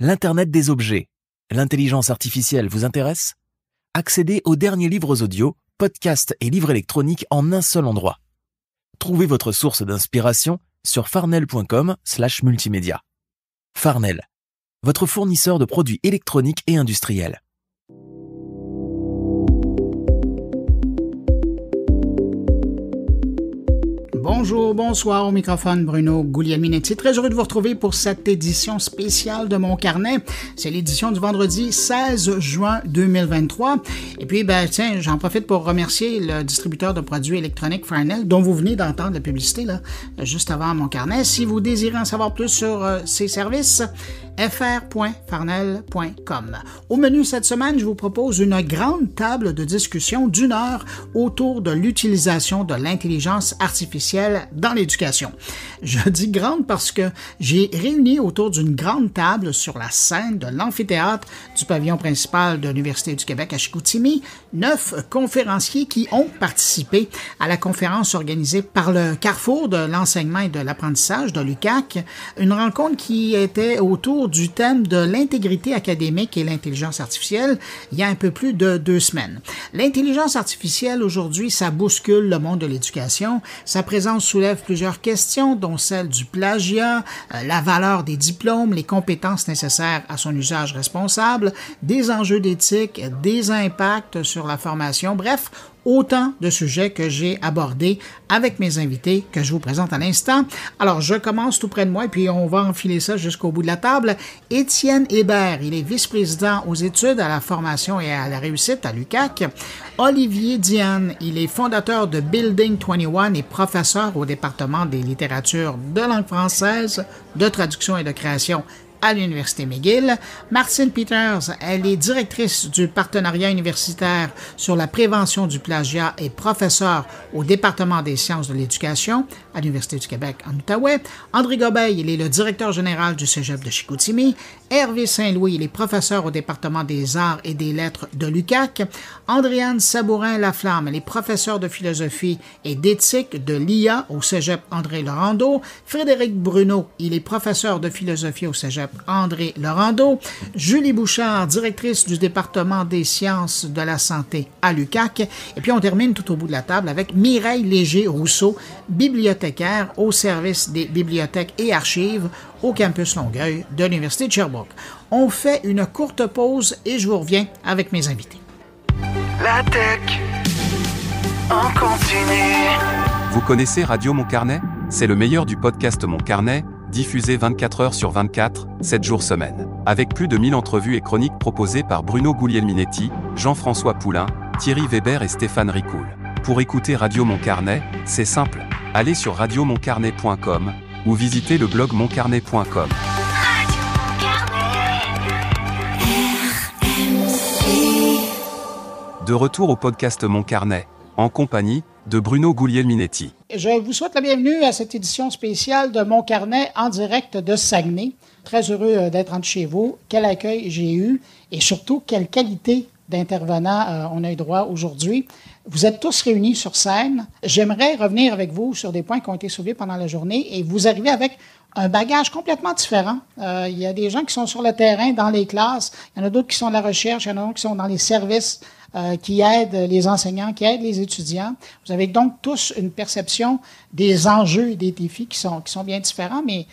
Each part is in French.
L'Internet des objets, l'intelligence artificielle vous intéresse? Accédez aux derniers livres audio, podcasts et livres électroniques en un seul endroit. Trouvez votre source d'inspiration sur farnell.com/multimédia. Farnell, votre fournisseur de produits électroniques et industriels. Bonjour, bonsoir, au microphone Bruno Guglielminetti. Très heureux de vous retrouver pour cette édition spéciale de Mon Carnet. C'est l'édition du vendredi 16 juin 2023. Et puis, j'en profite pour remercier le distributeur de produits électroniques Farnell, dont vous venez d'entendre la publicité, là, juste avant Mon Carnet. Si vous désirez en savoir plus sur ces services, fr.farnell.com. Au menu cette semaine, je vous propose une grande table de discussion d'1 heure autour de l'utilisation de l'intelligence artificielle dans l'éducation. Je dis grande parce que j'ai réuni autour d'une grande table sur la scène de l'amphithéâtre du pavillon principal de l'Université du Québec à Chicoutimi 9 conférenciers qui ont participé à la conférence organisée par le Carrefour de l'enseignement et de l'apprentissage de l'UQAC, une rencontre qui était autour du thème de l'intégrité académique et l'intelligence artificielle il y a un peu plus de 2 semaines. L'intelligence artificielle aujourd'hui, ça bouscule le monde de l'éducation. Sa présence soulève plusieurs questions, dont celle du plagiat, la valeur des diplômes, les compétences nécessaires à son usage responsable, des enjeux d'éthique, des impacts sur la formation, bref, autant de sujets que j'ai abordés avec mes invités que je vous présente à l'instant. Alors, je commence tout près de moi et puis on va enfiler ça jusqu'au bout de la table. Étienne Hébert, il est vice-président aux études, à la formation et à la réussite à l'UQAC. Olivier Diane, il est fondateur de Building 21 et professeur au département des littératures de langue française, de traduction et de création à l'Université McGill. Martine Peters, elle est directrice du partenariat universitaire sur la prévention du plagiat et professeure au département des sciences de l'éducation à l'Université du Québec en Outaouais. André Gobeil, il est le directeur général du Cégep de Chicoutimi. Hervé Saint-Louis, il est professeur au département des arts et des lettres de l'UQAC. Andréane Sabourin-Laflamme, elle est professeure de philosophie et d'éthique de l'IA au Cégep André Laurando. Frédéric Bruno, il est professeur de philosophie au Cégep André Laurando. Julie Bouchard, directrice du département des sciences de la santé à l'UQAC. Et puis on termine tout au bout de la table avec Mireille Léger-Rousseau, bibliothécaire au service des bibliothèques et archives au campus Longueuil de l'Université de Sherbrooke. On fait une courte pause et je vous reviens avec mes invités. La tech en continu. Vous connaissez Radio Mon Carnet? C'est le meilleur du podcast Mon Carnet, diffusé 24 heures sur 24, 7 jours semaine. Avec plus de 1000 entrevues et chroniques proposées par Bruno Guglielminetti, Jean-François Poulain, Thierry Weber et Stéphane Ricoul. Pour écouter Radio Mon Carnet, c'est simple. Allez sur radiomoncarnet.com ou visitez le blog moncarnet.com. De retour au podcast Mon Carnet, en compagnie de Bruno Guglielminetti. Je vous souhaite la bienvenue à cette édition spéciale de Mon Carnet en direct de Saguenay. Très heureux d'être entre chez vous. Quel accueil j'ai eu et surtout quelle qualité d'intervenants on a eu droit aujourd'hui. Vous êtes tous réunis sur scène. J'aimerais revenir avec vous sur des points qui ont été soulevés pendant la journée et vous arrivez avec un bagage complètement différent. Il y a des gens qui sont sur le terrain, dans les classes. Il y en a d'autres qui sont de la recherche. Il y en a d'autres qui sont dans les services qui aident les enseignants, qui aident les étudiants. Vous avez donc tous une perception des enjeux et des défis qui sont bien différents, mais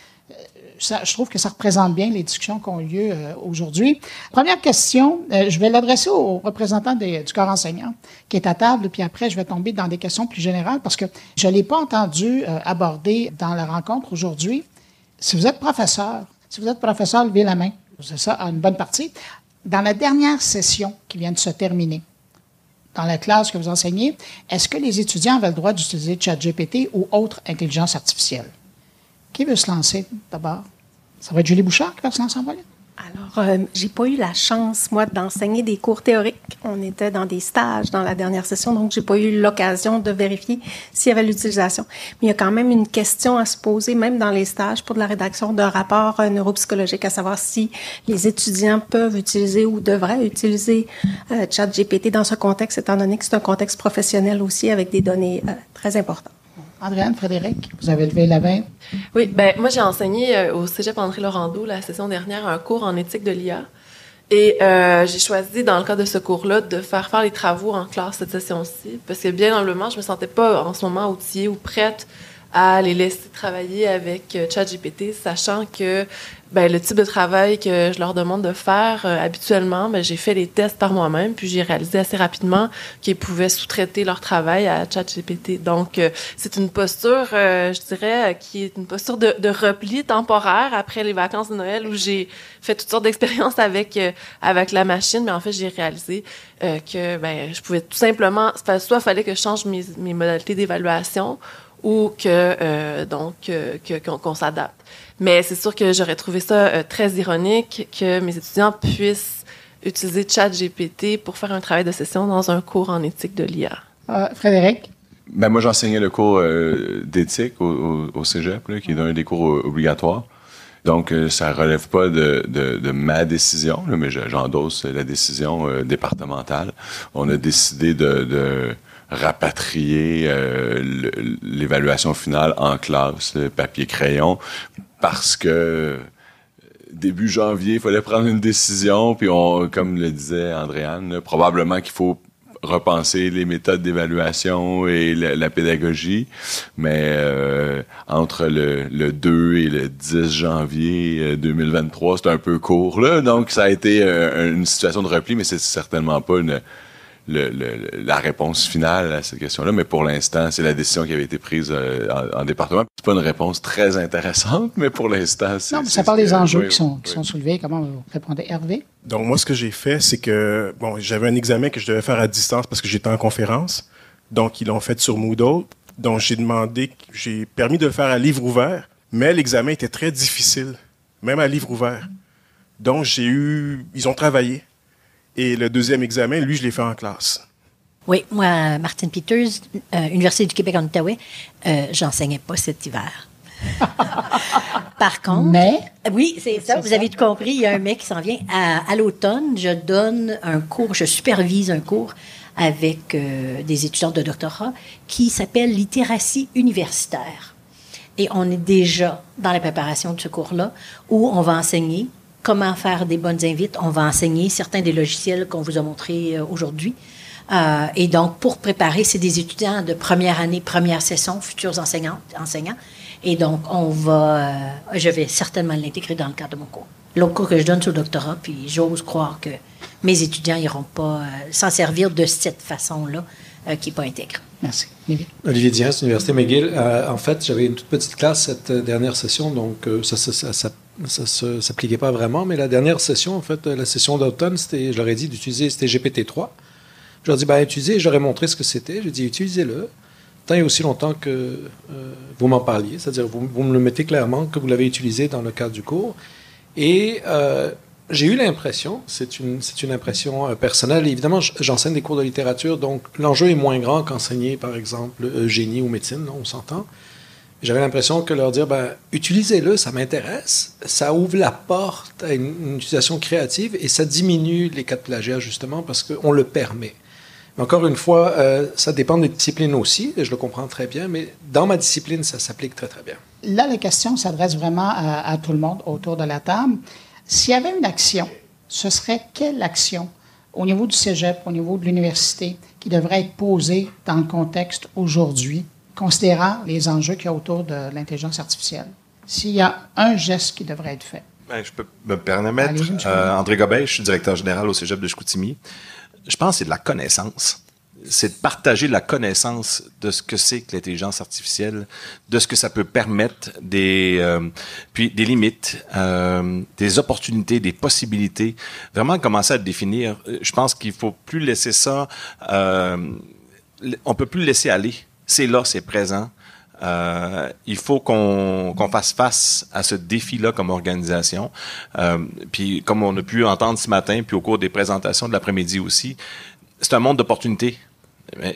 je trouve que ça représente bien les discussions qui ont lieu aujourd'hui. Première question, je vais l'adresser aux représentants du corps enseignant qui est à table, puis après, je vais tomber dans des questions plus générales parce que je ne l'ai pas entendu aborder dans la rencontre aujourd'hui. Si vous êtes professeur, levez la main. C'est ça, une bonne partie. Dans la dernière session qui vient de se terminer, dans la classe que vous enseignez, est-ce que les étudiants avaient le droit d'utiliser ChatGPT ou autre intelligence artificielle? Qui veut se lancer d'abord? Ça va être Julie Bouchard qui va se lancer en premier. Alors, j'ai pas eu la chance, moi, d'enseigner des cours théoriques. On était dans des stages dans la dernière session, donc j'ai pas eu l'occasion de vérifier s'il y avait l'utilisation. Mais il y a quand même une question à se poser, même dans les stages, pour de la rédaction d'un rapport neuropsychologique, à savoir si les étudiants peuvent utiliser ou devraient utiliser ChatGPT dans ce contexte, étant donné que c'est un contexte professionnel aussi avec des données très importantes. Andréane, Frédéric, vous avez levé la main. Oui, moi, j'ai enseigné au Cégep André-Laurando la session dernière un cours en éthique de l'IA. Et j'ai choisi, dans le cadre de ce cours-là, de faire les travaux en classe cette session-ci, parce que bien humblement, je me sentais pas en ce moment outillée ou prête à les laisser travailler avec ChatGPT, sachant que le type de travail que je leur demande de faire habituellement, j'ai fait les tests par moi-même, puis j'ai réalisé assez rapidement qu'ils pouvaient sous-traiter leur travail à ChatGPT. Donc, c'est une posture, je dirais, qui est une posture de repli temporaire après les vacances de Noël où j'ai fait toutes sortes d'expériences avec la machine, mais en fait, j'ai réalisé que je pouvais tout simplement, soit il fallait que je change mes modalités d'évaluation, ou qu'on s'adapte. Mais c'est sûr que j'aurais trouvé ça très ironique que mes étudiants puissent utiliser ChatGPT pour faire un travail de session dans un cours en éthique de l'IA. Frédéric? Moi, j'enseignais le cours d'éthique au Cégep, là, qui est un des cours obligatoires. Donc, ça relève pas de ma décision, là, mais j'endosse la décision départementale. On a décidé de rapatrier l'évaluation finale en classe, papier-crayon, parce que début janvier, il fallait prendre une décision, puis comme le disait Andréane, probablement qu'il faut repenser les méthodes d'évaluation et la pédagogie, mais entre le 2 et le 10 janvier 2023, c'est un peu court, là, donc ça a été une situation de repli, mais c'est certainement pas la réponse finale à cette question-là, mais pour l'instant, c'est la décision qui avait été prise en département. C'est pas une réponse très intéressante, mais pour l'instant, c'est... Non, mais ça parle des enjeux qui sont soulevés. Comment vous répondez, Hervé? Donc, moi, ce que j'ai fait, c'est que, j'avais un examen que je devais faire à distance parce que j'étais en conférence. Donc, ils l'ont fait sur Moodle. Donc, j'ai permis de le faire à livre ouvert, mais l'examen était très difficile, même à livre ouvert. Donc, ils ont travaillé. Et le deuxième examen, lui, je l'ai fait en classe. Oui, moi, Martine Peters, Université du Québec en Outaouais, j'enseignais pas cet hiver. Par contre... Mais... Oui, c'est ça, vous avez tout compris, il y a un mec qui s'en vient. À l'automne, je donne un cours, je supervise un cours avec des étudiants de doctorat qui s'appelle « Littératie universitaire ». Et on est déjà dans la préparation de ce cours-là, où on va enseigner comment faire des bonnes invites. On va enseigner certains des logiciels qu'on vous a montrés aujourd'hui. Et donc, pour préparer, c'est des étudiants de première année, première session, futurs enseignants. Et donc, je vais certainement l'intégrer dans le cadre de mon cours. L'autre cours que je donne sur le doctorat, puis j'ose croire que mes étudiants n'iront pas s'en servir de cette façon-là, qui n'est pas intègre. Merci. Olivier Diens, Université McGill. En fait, j'avais une toute petite classe cette dernière session, donc ça s'appliquait pas vraiment, mais la dernière session, en fait, la session d'automne, je leur ai dit d'utiliser, c'était GPT-3. Je leur ai dit, utilisez, j'aurais montré ce que c'était. J'ai dit, utilisez-le, tant et aussi longtemps que vous m'en parliez, c'est-à-dire vous me le mettez clairement que vous l'avez utilisé dans le cadre du cours. Et j'ai eu l'impression, c'est une impression personnelle, évidemment, j'enseigne des cours de littérature, donc l'enjeu est moins grand qu'enseigner, par exemple, génie ou médecine, là, on s'entend. J'avais l'impression que leur dire, utilisez-le, ça m'intéresse, ça ouvre la porte à une utilisation créative et ça diminue les cas de plagiat, justement, parce qu'on le permet. Mais encore une fois, ça dépend des disciplines aussi, et je le comprends très bien, mais dans ma discipline, ça s'applique très, très bien. Là, la question s'adresse vraiment à tout le monde autour de la table. S'il y avait une action, ce serait quelle action au niveau du cégep, au niveau de l'université, qui devrait être posée dans le contexte aujourd'hui, considérant les enjeux qu'il y a autour de l'intelligence artificielle? S'il y a un geste qui devrait être fait. Je peux me permettre. André Gobet, je suis directeur général au cégep de Chicoutimi. Je pense que c'est de la connaissance. C'est de partager la connaissance de ce que c'est que l'intelligence artificielle, de ce que ça peut permettre, puis des limites, des opportunités, des possibilités. Vraiment commencer à le définir. Je pense qu'il faut plus laisser ça. On peut plus le laisser aller. C'est là, c'est présent. Il faut qu'on fasse face à ce défi-là comme organisation. Puis comme on a pu entendre ce matin, puis au cours des présentations de l'après-midi aussi, c'est un monde d'opportunités.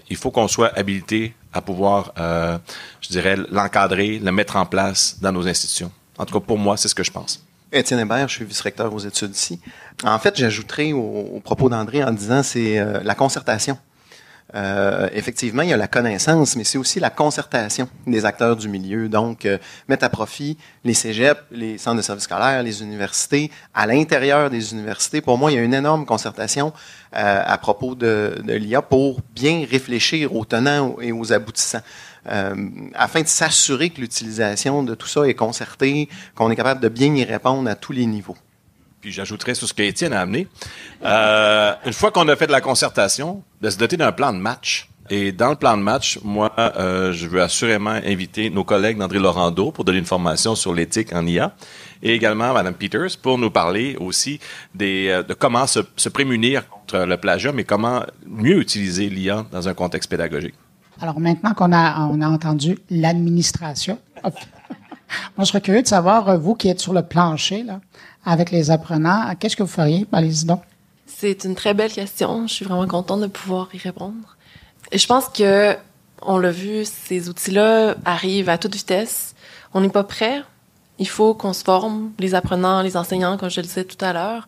Il faut qu'on soit habilité à pouvoir, je dirais, l'encadrer, le mettre en place dans nos institutions. En tout cas, pour moi, c'est ce que je pense. Étienne Hébert, je suis vice-recteur aux études ici. En fait, j'ajouterais au propos d'André en disant c'est la concertation. Effectivement, il y a la connaissance, mais c'est aussi la concertation des acteurs du milieu. Donc, mettre à profit les cégeps, les centres de services scolaires, les universités. À l'intérieur des universités, pour moi, il y a une énorme concertation à propos de l'IA pour bien réfléchir aux tenants et aux aboutissants. Afin de s'assurer que l'utilisation de tout ça est concertée, qu'on est capable de bien y répondre à tous les niveaux. Puis j'ajouterais sur ce qu'Étienne a amené. Une fois qu'on a fait de la concertation, de se doter d'un plan de match. Et dans le plan de match, moi, je veux assurément inviter nos collègues d'André Laurando pour donner une formation sur l'éthique en IA, et également Mme Peters pour nous parler aussi de comment se prémunir contre le plagiat, mais comment mieux utiliser l'IA dans un contexte pédagogique. Alors maintenant qu'on a entendu l'administration, moi je serais curieux de savoir, vous qui êtes sur le plancher là, avec les apprenants, qu'est-ce que vous feriez? Allez-y donc. C'est une très belle question. Je suis vraiment contente de pouvoir y répondre. Et je pense que, on l'a vu, ces outils-là arrivent à toute vitesse. On n'est pas prêt. Il faut qu'on se forme, les apprenants, les enseignants, comme je le disais tout à l'heure.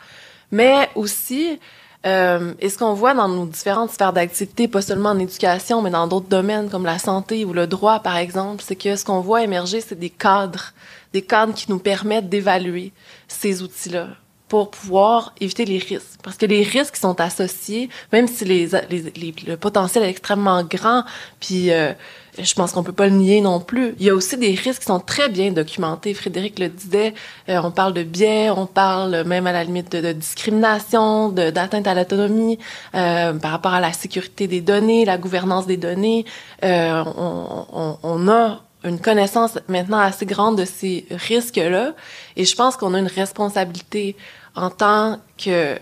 Mais aussi, et ce qu'on voit dans nos différentes sphères d'activité, pas seulement en éducation, mais dans d'autres domaines comme la santé ou le droit, par exemple, c'est que ce qu'on voit émerger, c'est des cadres qui nous permettent d'évaluer ces outils-là pour pouvoir éviter les risques. Parce que les risques qui sont associés, même si le potentiel est extrêmement grand, puis je pense qu'on peut pas le nier non plus, il y a aussi des risques qui sont très bien documentés. Frédéric le disait, on parle de biais, on parle même à la limite de discrimination, d'atteinte à l'autonomie, par rapport à la sécurité des données, la gouvernance des données. On a une connaissance maintenant assez grande de ces risques-là, et je pense qu'on a une responsabilité en tant que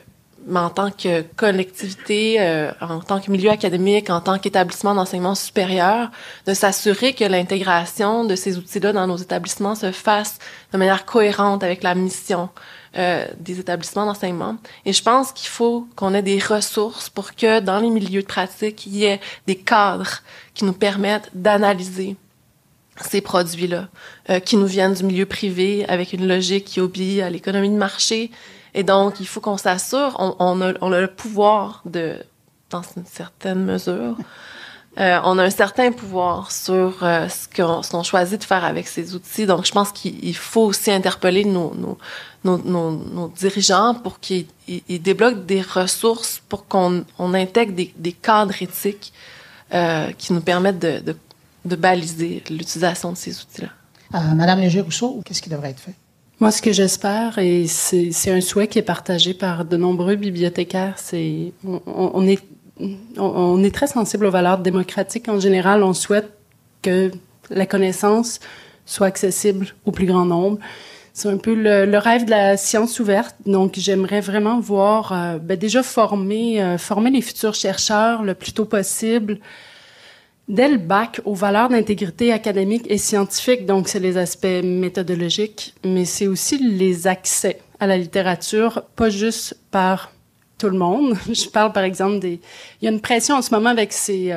collectivité, en tant que milieu académique, en tant qu'établissement d'enseignement supérieur, de s'assurer que l'intégration de ces outils-là dans nos établissements se fasse de manière cohérente avec la mission des établissements d'enseignement. Et je pense qu'il faut qu'on ait des ressources pour que dans les milieux de pratique, il y ait des cadres qui nous permettent d'analyser ces produits-là, qui nous viennent du milieu privé avec une logique qui obéit à l'économie de marché. Et donc, il faut qu'on s'assure, on a le pouvoir dans une certaine mesure, on a un certain pouvoir sur ce qu'on choisit de faire avec ces outils. Donc, je pense qu'il faut aussi interpeller nos dirigeants pour qu'ils débloquent des ressources pour qu'on intègre des cadres éthiques qui nous permettent de baliser l'utilisation de ces outils-là. Madame Léger-Rousseau, qu'est-ce qui devrait être fait? Moi, ce que j'espère, et c'est un souhait qui est partagé par de nombreux bibliothécaires, c'est on est très sensible aux valeurs démocratiques. En général, on souhaite que la connaissance soit accessible au plus grand nombre. C'est un peu le rêve de la science ouverte. Donc, j'aimerais vraiment voir déjà former les futurs chercheurs le plus tôt possible, dès le bac, aux valeurs d'intégrité académique et scientifique. Donc, c'est les aspects méthodologiques, mais c'est aussi les accès à la littérature, pas juste par tout le monde. Je parle, par exemple, il y a une pression en ce moment avec ces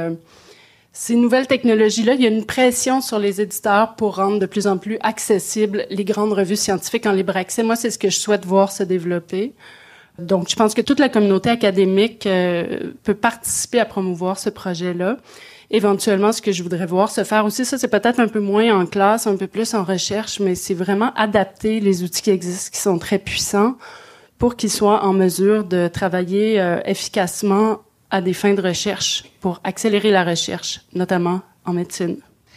nouvelles technologies-là. Il y a une pression sur les éditeurs pour rendre de plus en plus accessibles les grandes revues scientifiques en libre accès. Moi, c'est ce que je souhaite voir se développer. Donc, je pense que toute la communauté académique peut participer à promouvoir ce projet-là. Éventuellement, ce que je voudrais voir se faire aussi, ça c'est peut-être un peu moins en classe, un peu plus en recherche, mais c'est vraiment adapter les outils qui existent, qui sont très puissants, pour qu'ils soient en mesure de travailler efficacement à des fins de recherche, pour accélérer la recherche, notamment en médecine.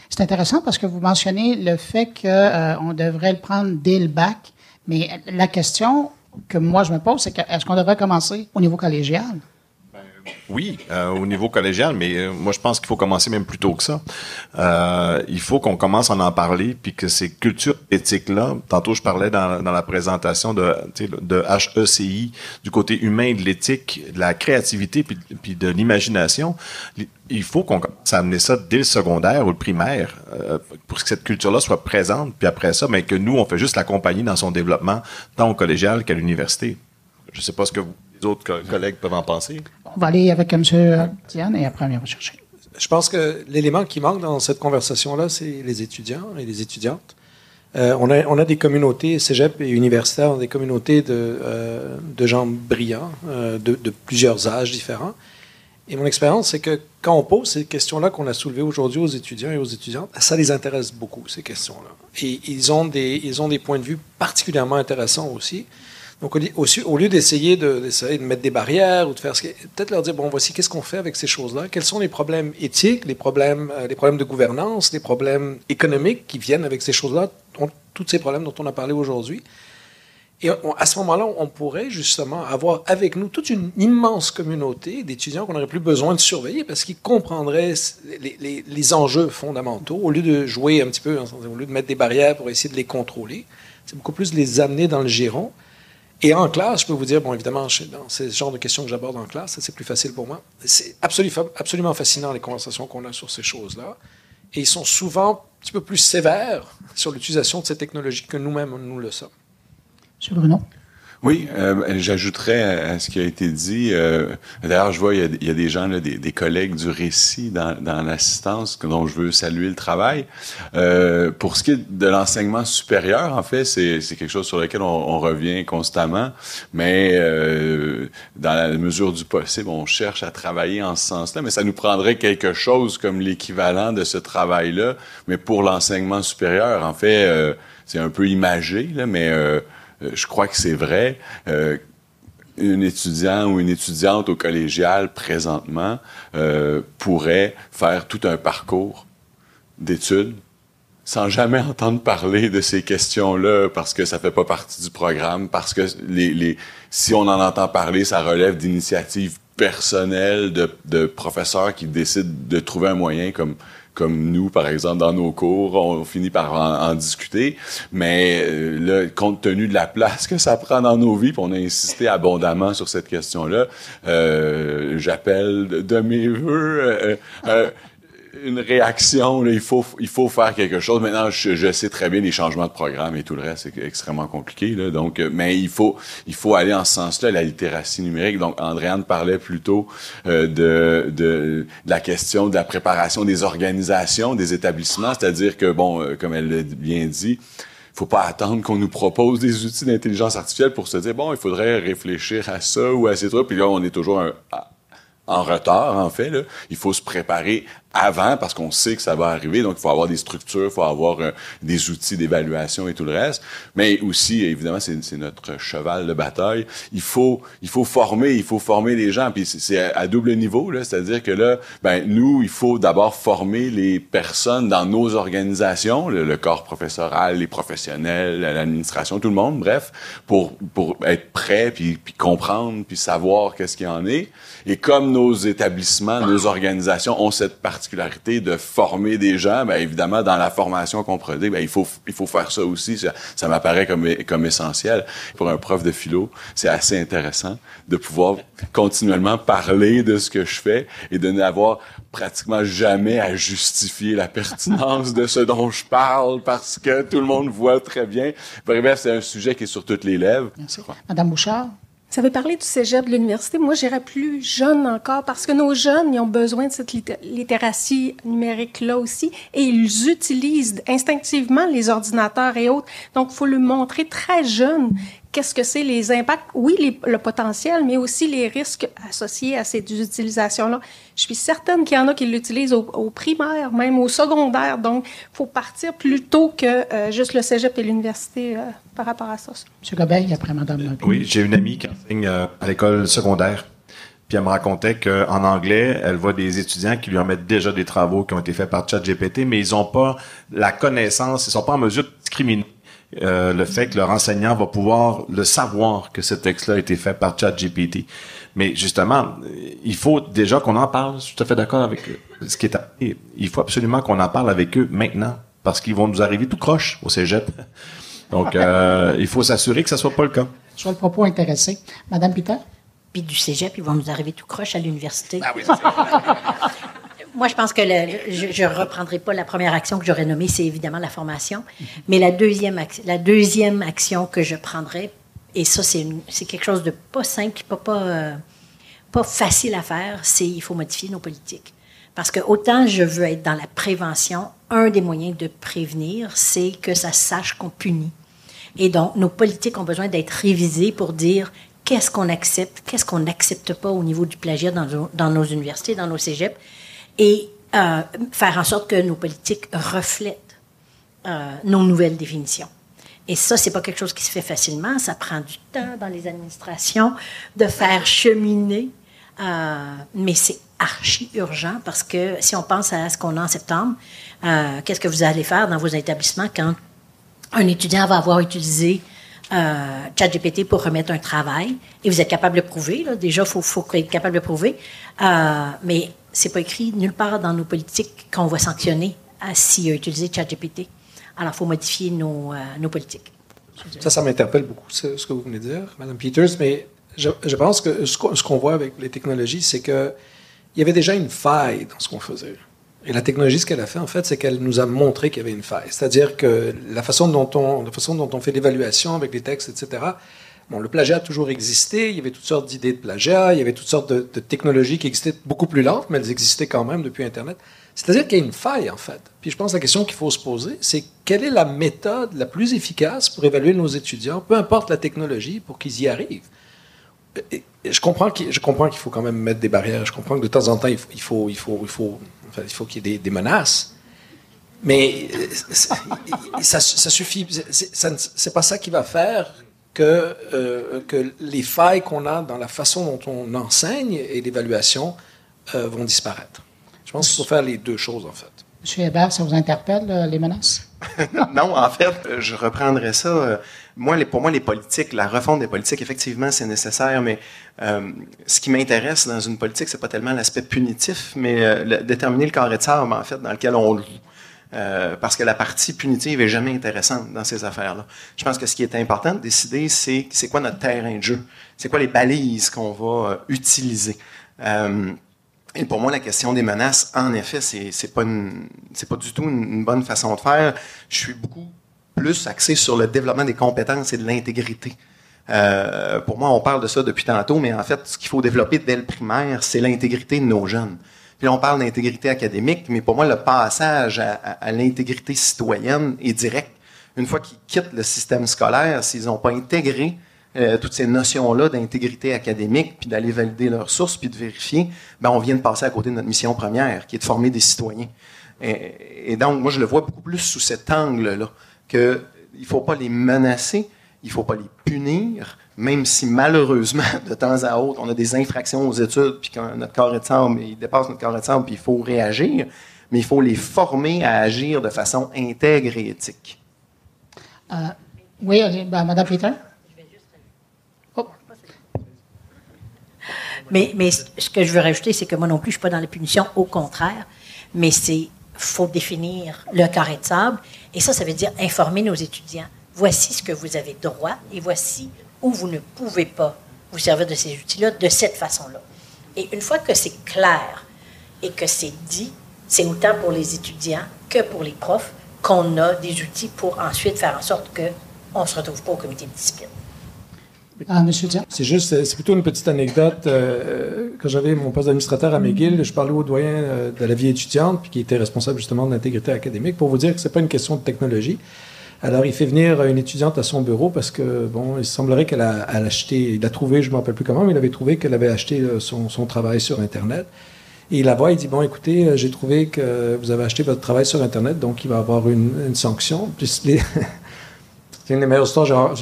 C'est intéressant parce que vous mentionnez le fait qu'on devrait le prendre dès le bac, mais la question que moi je me pose, c'est est-ce qu'on devrait commencer au niveau collégial? Oui, au niveau collégial, mais moi je pense qu'il faut commencer même plus tôt que ça. Il faut qu'on commence à en parler, puis que ces cultures éthiques-là, tantôt je parlais dans la présentation de HECI, du côté humain de l'éthique, de la créativité, puis de l'imagination, il faut qu'on commence à amener ça dès le secondaire ou le primaire, pour que cette culture-là soit présente, puis après ça, mais que nous, on fait juste l'accompagner dans son développement, tant au collégial qu'à l'université. Je ne sais pas ce que les autres collègues peuvent en penser. On va aller avec M. Diane et après on va rechercher. Je pense que l'élément qui manque dans cette conversation-là, c'est les étudiants et les étudiantes. On a des communautés, cégep et universitaires, des communautés de gens brillants, de plusieurs âges différents. Et mon expérience, c'est que quand on pose ces questions-là qu'on a soulevées aujourd'hui aux étudiants et aux étudiantes, ça les intéresse beaucoup, ces questions-là. Et ils ont des points de vue particulièrement intéressants aussi. Donc, au lieu d'essayer de mettre des barrières ou de faire peut-être leur dire, bon, voici qu'est-ce qu'on fait avec ces choses-là, quels sont les problèmes éthiques, les problèmes de gouvernance, les problèmes économiques qui viennent avec ces choses-là, tous ces problèmes dont on a parlé aujourd'hui. Et à ce moment-là, on pourrait justement avoir avec nous toute une immense communauté d'étudiants qu'on n'aurait plus besoin de surveiller parce qu'ils comprendraient les enjeux fondamentaux. Au lieu de jouer un petit peu, au lieu de mettre des barrières pour essayer de les contrôler, c'est beaucoup plus de les amener dans le giron. Et en classe, je peux vous dire, bon, évidemment, dans ce genre de questions que j'aborde en classe, c'est plus facile pour moi. C'est absolument fascinant, les conversations qu'on a sur ces choses-là. Et ils sont souvent un petit peu plus sévères sur l'utilisation de ces technologies que nous-mêmes, nous le sommes. M. Bruno? Oui, j'ajouterais à ce qui a été dit. D'ailleurs, je vois, il y a des gens, là, des collègues du récit dans l'assistance dont je veux saluer le travail. Pour ce qui est de l'enseignement supérieur, en fait, c'est quelque chose sur lequel on revient constamment, mais dans la mesure du possible, on cherche à travailler en ce sens-là, mais ça nous prendrait quelque chose comme l'équivalent de ce travail-là, mais pour l'enseignement supérieur. En fait, c'est un peu imagé, là, mais je crois que c'est vrai. Un étudiant ou une étudiante au collégial, présentement, pourrait faire tout un parcours d'études sans jamais entendre parler de ces questions-là parce que ça fait pas partie du programme, parce que si on en entend parler, ça relève d'initiatives personnelles de professeurs qui décident de trouver un moyen comme nous, par exemple, dans nos cours, on finit par en discuter, mais là, compte tenu de la place que ça prend dans nos vies, puis on a insisté abondamment sur cette question-là, j'appelle de mes vœux une réaction, là, il faut faire quelque chose. Maintenant, je sais très bien les changements de programme et tout le reste, c'est extrêmement compliqué, là. Donc, mais il faut aller en ce sens-là, la littératie numérique. Donc, Andréane parlait plutôt de la question de la préparation des organisations, des établissements, c'est-à-dire que, bon, comme elle l'a bien dit, faut pas attendre qu'on nous propose des outils d'intelligence artificielle pour se dire, bon, il faudrait réfléchir à ça ou à ces trucs. Puis là, on est toujours en retard, en fait, là. Il faut se préparer avant parce qu'on sait que ça va arriver. Donc, il faut avoir des structures, il faut avoir des outils d'évaluation et tout le reste. Mais aussi, évidemment, c'est notre cheval de bataille. Il faut former les gens. Puis c'est à double niveau, là. C'est-à-dire que là, nous, il faut d'abord former les personnes dans nos organisations, le corps professoral, les professionnels, l'administration, tout le monde, bref, pour être prêt, puis comprendre, puis savoir qu'est-ce qu'il y en est. Et comme nos établissements, nos organisations ont cette particularité de former des gens, évidemment, dans la formation qu'on produit, il faut faire ça aussi. Ça m'apparaît comme essentiel. Pour un prof de philo, c'est assez intéressant de pouvoir continuellement parler de ce que je fais et de n'avoir pratiquement jamais à justifier la pertinence de ce dont je parle parce que tout le monde voit très bien. Bref, c'est un sujet qui est sur toutes les lèvres. Merci. Madame Bouchard? Vous avez parlé du cégep de l'université. Moi, j'irais plus jeune encore parce que nos jeunes, ils ont besoin de cette littératie numérique-là aussi et ils utilisent instinctivement les ordinateurs et autres. Donc, il faut leur montrer très jeune qu'est-ce que c'est les impacts, oui, le potentiel, mais aussi les risques associés à ces utilisations-là. Je suis certaine qu'il y en a qui l'utilisent au primaire, même au secondaire. Donc, il faut partir plus tôt que juste le cégep et l'université par rapport à ça. M. Gobeil, après Mme Oui, j'ai une amie qui enseigne à l'école secondaire. Puis elle me racontait qu'en anglais, elle voit des étudiants qui lui remettent déjà des travaux qui ont été faits par ChatGPT, mais ils n'ont pas la connaissance, ils sont pas en mesure de discriminer le fait que leur enseignant va pouvoir le savoir que ce texte-là a été fait par ChatGPT. Mais justement, il faut déjà qu'on en parle. Je suis tout à fait d'accord avec ce qui est arrivé. Il faut absolument qu'on en parle avec eux maintenant, parce qu'ils vont nous arriver tout croche au cégep. Donc, il faut s'assurer que ça soit pas le cas. Sur le propos intéressé. Madame Peter? Puis du cégep, ils vont nous arriver tout croche à l'université. Ah oui, c'est ça. Moi, je pense que je reprendrai pas la première action que j'aurais nommée, c'est évidemment la formation. Mais la deuxième action que je prendrais, et ça, c'est quelque chose de pas simple, pas facile à faire, c'est il faut modifier nos politiques. Parce que autant je veux être dans la prévention, un des moyens de prévenir, c'est que ça sache qu'on punit. Et donc, nos politiques ont besoin d'être révisées pour dire qu'est-ce qu'on accepte, qu'est-ce qu'on n'accepte pas au niveau du plagiat dans nos universités, dans nos cégeps, et faire en sorte que nos politiques reflètent nos nouvelles définitions. Et ça, c'est pas quelque chose qui se fait facilement. Ça prend du temps dans les administrations de faire cheminer, mais c'est archi urgent parce que si on pense à ce qu'on a en septembre, qu'est-ce que vous allez faire dans vos établissements quand un étudiant va avoir utilisé ChatGPT pour remettre un travail et vous êtes capable de le prouver. Là. Déjà, il faut être capable de le prouver. Mais c'est pas écrit nulle part dans nos politiques qu'on va sanctionner s'il a utilisé ChatGPT. Alors, il faut modifier nos politiques. Ça m'interpelle beaucoup, ce que vous venez de dire, Mme Peters, mais je pense que ce qu'on voit avec les technologies, c'est qu'il y avait déjà une faille dans ce qu'on faisait. Et la technologie, ce qu'elle a fait, en fait, c'est qu'elle nous a montré qu'il y avait une faille. C'est-à-dire que la façon dont on fait l'évaluation avec les textes, etc., bon, le plagiat a toujours existé, il y avait toutes sortes d'idées de plagiat, il y avait toutes sortes de technologies qui existaient beaucoup plus lentes, mais elles existaient quand même depuis Internet. C'est-à-dire qu'il y a une faille, en fait. Puis je pense que la question qu'il faut se poser, c'est quelle est la méthode la plus efficace pour évaluer nos étudiants, peu importe la technologie, pour qu'ils y arrivent. Et je comprends qu'il faut quand même mettre des barrières. Je comprends que de temps en temps, il faut qu'il y ait des menaces. Mais ça suffit. C'est pas ça qui va faire que les failles qu'on a dans la façon dont on enseigne et l'évaluation vont disparaître. Je pense qu'il faut faire les deux choses, en fait. M. Hébert, ça vous interpelle, les menaces? Non, en fait, je reprendrais ça. Pour moi, les politiques, la refonte des politiques, effectivement, c'est nécessaire, mais ce qui m'intéresse dans une politique, c'est pas tellement l'aspect punitif, mais déterminer le carré de sable, en fait, dans lequel on joue. Parce que la partie punitive est jamais intéressante dans ces affaires-là. Je pense que ce qui est important de décider, c'est quoi notre terrain de jeu, c'est quoi les balises qu'on va utiliser. Et pour moi, la question des menaces, en effet, c'est pas du tout une bonne façon de faire. Je suis beaucoup plus axé sur le développement des compétences et de l'intégrité. Pour moi, on parle de ça depuis tantôt, mais en fait, ce qu'il faut développer dès le primaire, c'est l'intégrité de nos jeunes. Puis là, on parle d'intégrité académique, mais pour moi, le passage à l'intégrité citoyenne est direct. Une fois qu'ils quittent le système scolaire, s'ils n'ont pas intégré toutes ces notions-là d'intégrité académique, puis d'aller valider leurs sources, puis de vérifier, ben on vient de passer à côté de notre mission première, qui est de former des citoyens. Et donc, moi, je le vois beaucoup plus sous cet angle-là, qu'il ne faut pas les menacer, il ne faut pas les punir, même si malheureusement, de temps à autre, on a des infractions aux études, puis quand notre carré de sable, il dépasse notre carré de sable, puis il faut réagir, mais il faut les former à agir de façon intègre et éthique. Oui, Mme Peter? Mais ce que je veux rajouter, c'est que moi non plus, je ne suis pas dans la punition, au contraire, mais faut définir le carré de sable, et ça veut dire informer nos étudiants. Voici ce que vous avez droit, et voici où vous ne pouvez pas vous servir de ces outils-là de cette façon-là. Et une fois que c'est clair et que c'est dit, c'est autant pour les étudiants que pour les profs qu'on a des outils pour ensuite faire en sorte qu'on ne se retrouve pas au comité de discipline. Monsieur Dion. C'est plutôt une petite anecdote. Quand j'avais mon poste d'administrateur à McGill, je parlais au doyen de la vie étudiante, puis qui était responsable justement de l'intégrité académique, pour vous dire que c'est pas une question de technologie. Alors, il fait venir une étudiante à son bureau parce que, bon, il semblerait qu'elle a acheté, il a trouvé, je ne me rappelle plus comment, mais il avait trouvé qu'elle avait acheté son travail sur Internet. Et il la voit, il dit, bon, écoutez, j'ai trouvé que vous avez acheté votre travail sur Internet, donc il va y avoir une sanction. Puis c'est une des meilleures histoires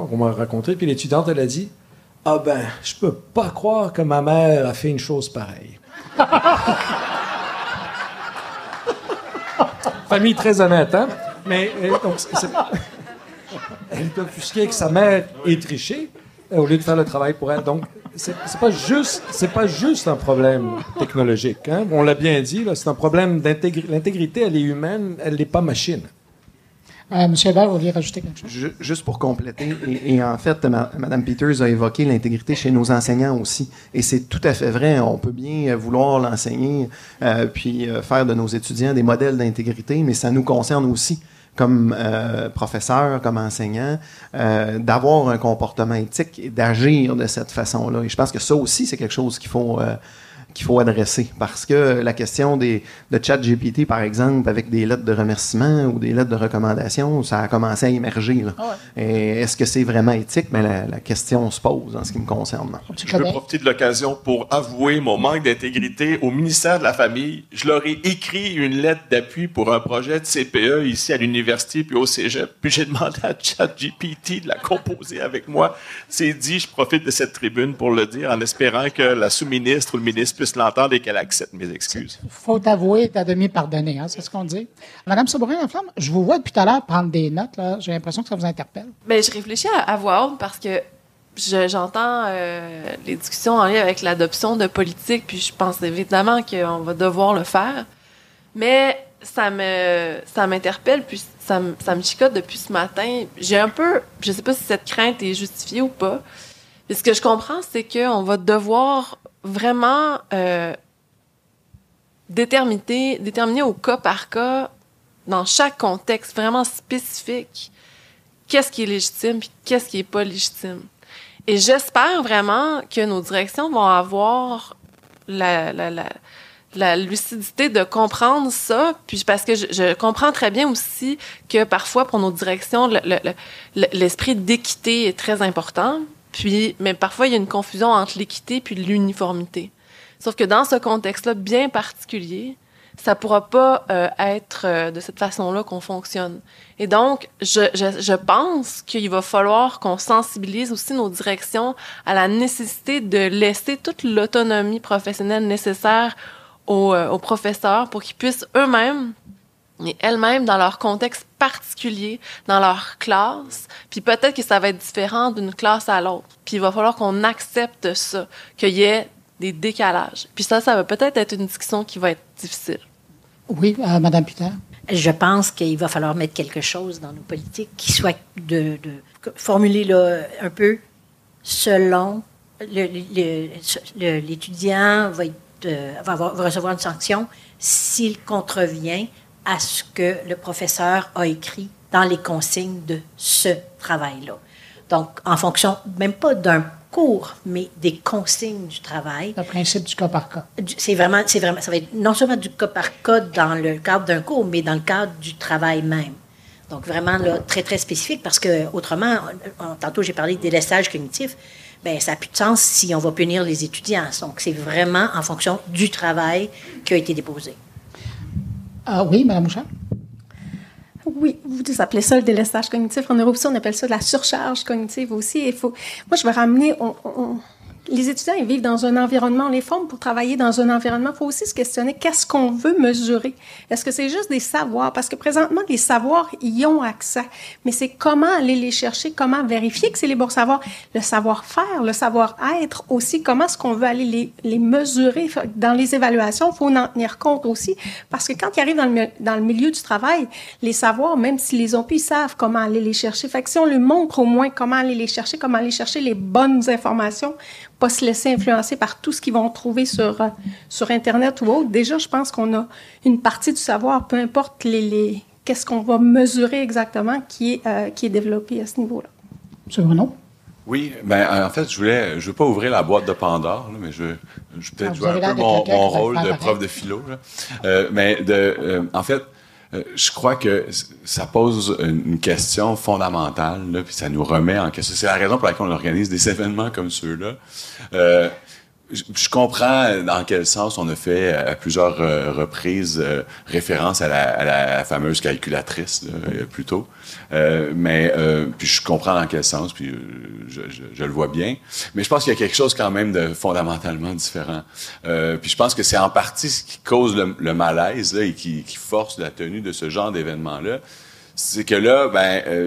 qu'on m'a racontées. Puis l'étudiante, elle a dit, ah ben, je peux pas croire que ma mère a fait une chose pareille. Famille très honnête, hein? Mais donc, elle est offusquée que sa mère ait triché au lieu de faire le travail pour elle. Donc, c'est pas juste un problème technologique. Hein? On l'a bien dit, là, c'est un problème d'intégrité. L'intégrité, elle est humaine, elle n'est pas machine. Monsieur Hébert, vous vouliez rajouter quelque chose? Juste pour compléter, et en fait, Mme Peters a évoqué l'intégrité chez nos enseignants aussi, et c'est tout à fait vrai, on peut bien vouloir l'enseigner, puis faire de nos étudiants des modèles d'intégrité, mais ça nous concerne aussi, comme professeurs, comme enseignants, d'avoir un comportement éthique et d'agir de cette façon-là. Et je pense que ça aussi, c'est quelque chose qu'il qu'il faut adresser. Parce que la question de ChatGPT, par exemple, avec des lettres de remerciement ou des lettres de recommandation, ça a commencé à émerger. Là. Et est-ce que c'est vraiment éthique? Mais la question se pose en ce qui me concerne. Je veux profiter de l'occasion pour avouer mon manque d'intégrité au ministère de la Famille. Je leur ai écrit une lettre d'appui pour un projet de CPE ici à l'université puis au cégep. Puis j'ai demandé à ChatGPT de la composer avec moi. C'est dit, je profite de cette tribune pour le dire en espérant que la sous-ministre ou le ministre puisse l'entendre et qu'elle accepte mes excuses. Faut t'avouer, t'as demi-pardonné, hein, c'est ce qu'on dit. Madame Sabourin-Laflamme, je vous vois depuis tout à l'heure prendre des notes, là. J'ai l'impression que ça vous interpelle. Bien, je réfléchis à voix haute parce que j'entends les discussions en lien avec l'adoption de politique, puis je pense évidemment qu'on va devoir le faire. Mais ça m'interpelle, puis ça me chicote depuis ce matin. J'ai un peu, je sais pas si cette crainte est justifiée ou pas. Mais ce que je comprends, c'est qu'on va devoir vraiment déterminer au cas par cas, dans chaque contexte vraiment spécifique, qu'est-ce qui est légitime et qu'est-ce qui est pas légitime. Et j'espère vraiment que nos directions vont avoir la lucidité de comprendre ça, puis parce que je comprends très bien aussi que parfois pour nos directions l'esprit d'équité est très important, mais parfois il y a une confusion entre l'équité puis l'uniformité. Sauf que dans ce contexte-là bien particulier, ça pourra pas être de cette façon-là qu'on fonctionne. Et donc, je pense qu'il va falloir qu'on sensibilise aussi nos directions à la nécessité de laisser toute l'autonomie professionnelle nécessaire aux professeurs pour qu'ils puissent eux-mêmes et elles-mêmes, dans leur contexte particulier, dans leur classe, puis peut-être que ça va être différent d'une classe à l'autre. Puis il va falloir qu'on accepte ça, qu'il y ait des décalages. Puis ça va peut-être être une discussion qui va être difficile. Oui, Madame Puter. Je pense qu'il va falloir mettre quelque chose dans nos politiques qui soit de formuler là, un peu selon l'étudiant va recevoir une sanction s'il contrevient à ce que le professeur a écrit dans les consignes de ce travail-là. Donc, en fonction, même pas d'un cours, mais des consignes du travail. Le principe du cas par cas. C'est vraiment, ça va être non seulement du cas par cas dans le cadre d'un cours, mais dans le cadre du travail même. Donc, vraiment, là, très, très spécifique, parce que autrement, tantôt, j'ai parlé des délaissage cognitif, bien, ça n'a plus de sens si on va punir les étudiants. Donc, c'est vraiment en fonction du travail qui a été déposé. Oui, Mme Mouchard? Oui, vous appelez ça le délaissage cognitif. En neurosciences, on appelle ça la surcharge cognitive aussi. Moi, je vais ramener... Les étudiants, ils vivent dans un environnement, on les forme pour travailler dans un environnement. Il faut aussi se questionner qu'est-ce qu'on veut mesurer. Est-ce que c'est juste des savoirs? Parce que présentement, les savoirs y ont accès. Mais c'est comment aller les chercher, comment vérifier que c'est les bons savoirs. Le savoir-faire, le savoir-être aussi, comment est-ce qu'on veut aller les mesurer? Dans les évaluations, il faut en tenir compte aussi. Parce que quand ils arrivent dans le milieu du travail, les savoirs, même s'ils les ont plus, ils savent comment aller les chercher. Fait que si on leur montre au moins comment aller les chercher les bonnes informations, pas se laisser influencer par tout ce qu'ils vont trouver sur Internet ou autre. Déjà, je pense qu'on a une partie du savoir, peu importe qu'est-ce qu'on va mesurer exactement, qui est développé à ce niveau-là. M. Bruno? Oui, en fait, je veux pas ouvrir la boîte de Pandore, là, mais je vais peut-être jouer un peu mon rôle de prof de philo. Là. En fait, je crois que ça pose une question fondamentale, là, puis ça nous remet en question. C'est la raison pour laquelle on organise des événements comme ceux-là. Je comprends dans quel sens on a fait à plusieurs reprises référence à la fameuse calculatrice là, plus tôt. Puis je comprends dans quel sens, puis je le vois bien. Mais je pense qu'il y a quelque chose quand même de fondamentalement différent. Puis je pense que c'est en partie ce qui cause le malaise là, et qui force la tenue de ce genre d'événement-là. C'est que là,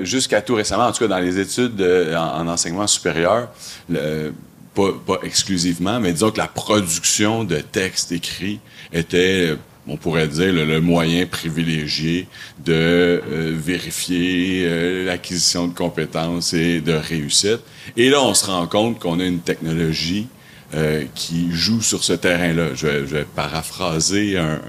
jusqu'à tout récemment, en tout cas dans les études en enseignement supérieur, pas exclusivement, mais disons que la production de textes écrits était, on pourrait dire, le moyen privilégié de vérifier l'acquisition de compétences et de réussite. Et là, on se rend compte qu'on a une technologie qui joue sur ce terrain-là. Je vais paraphraser un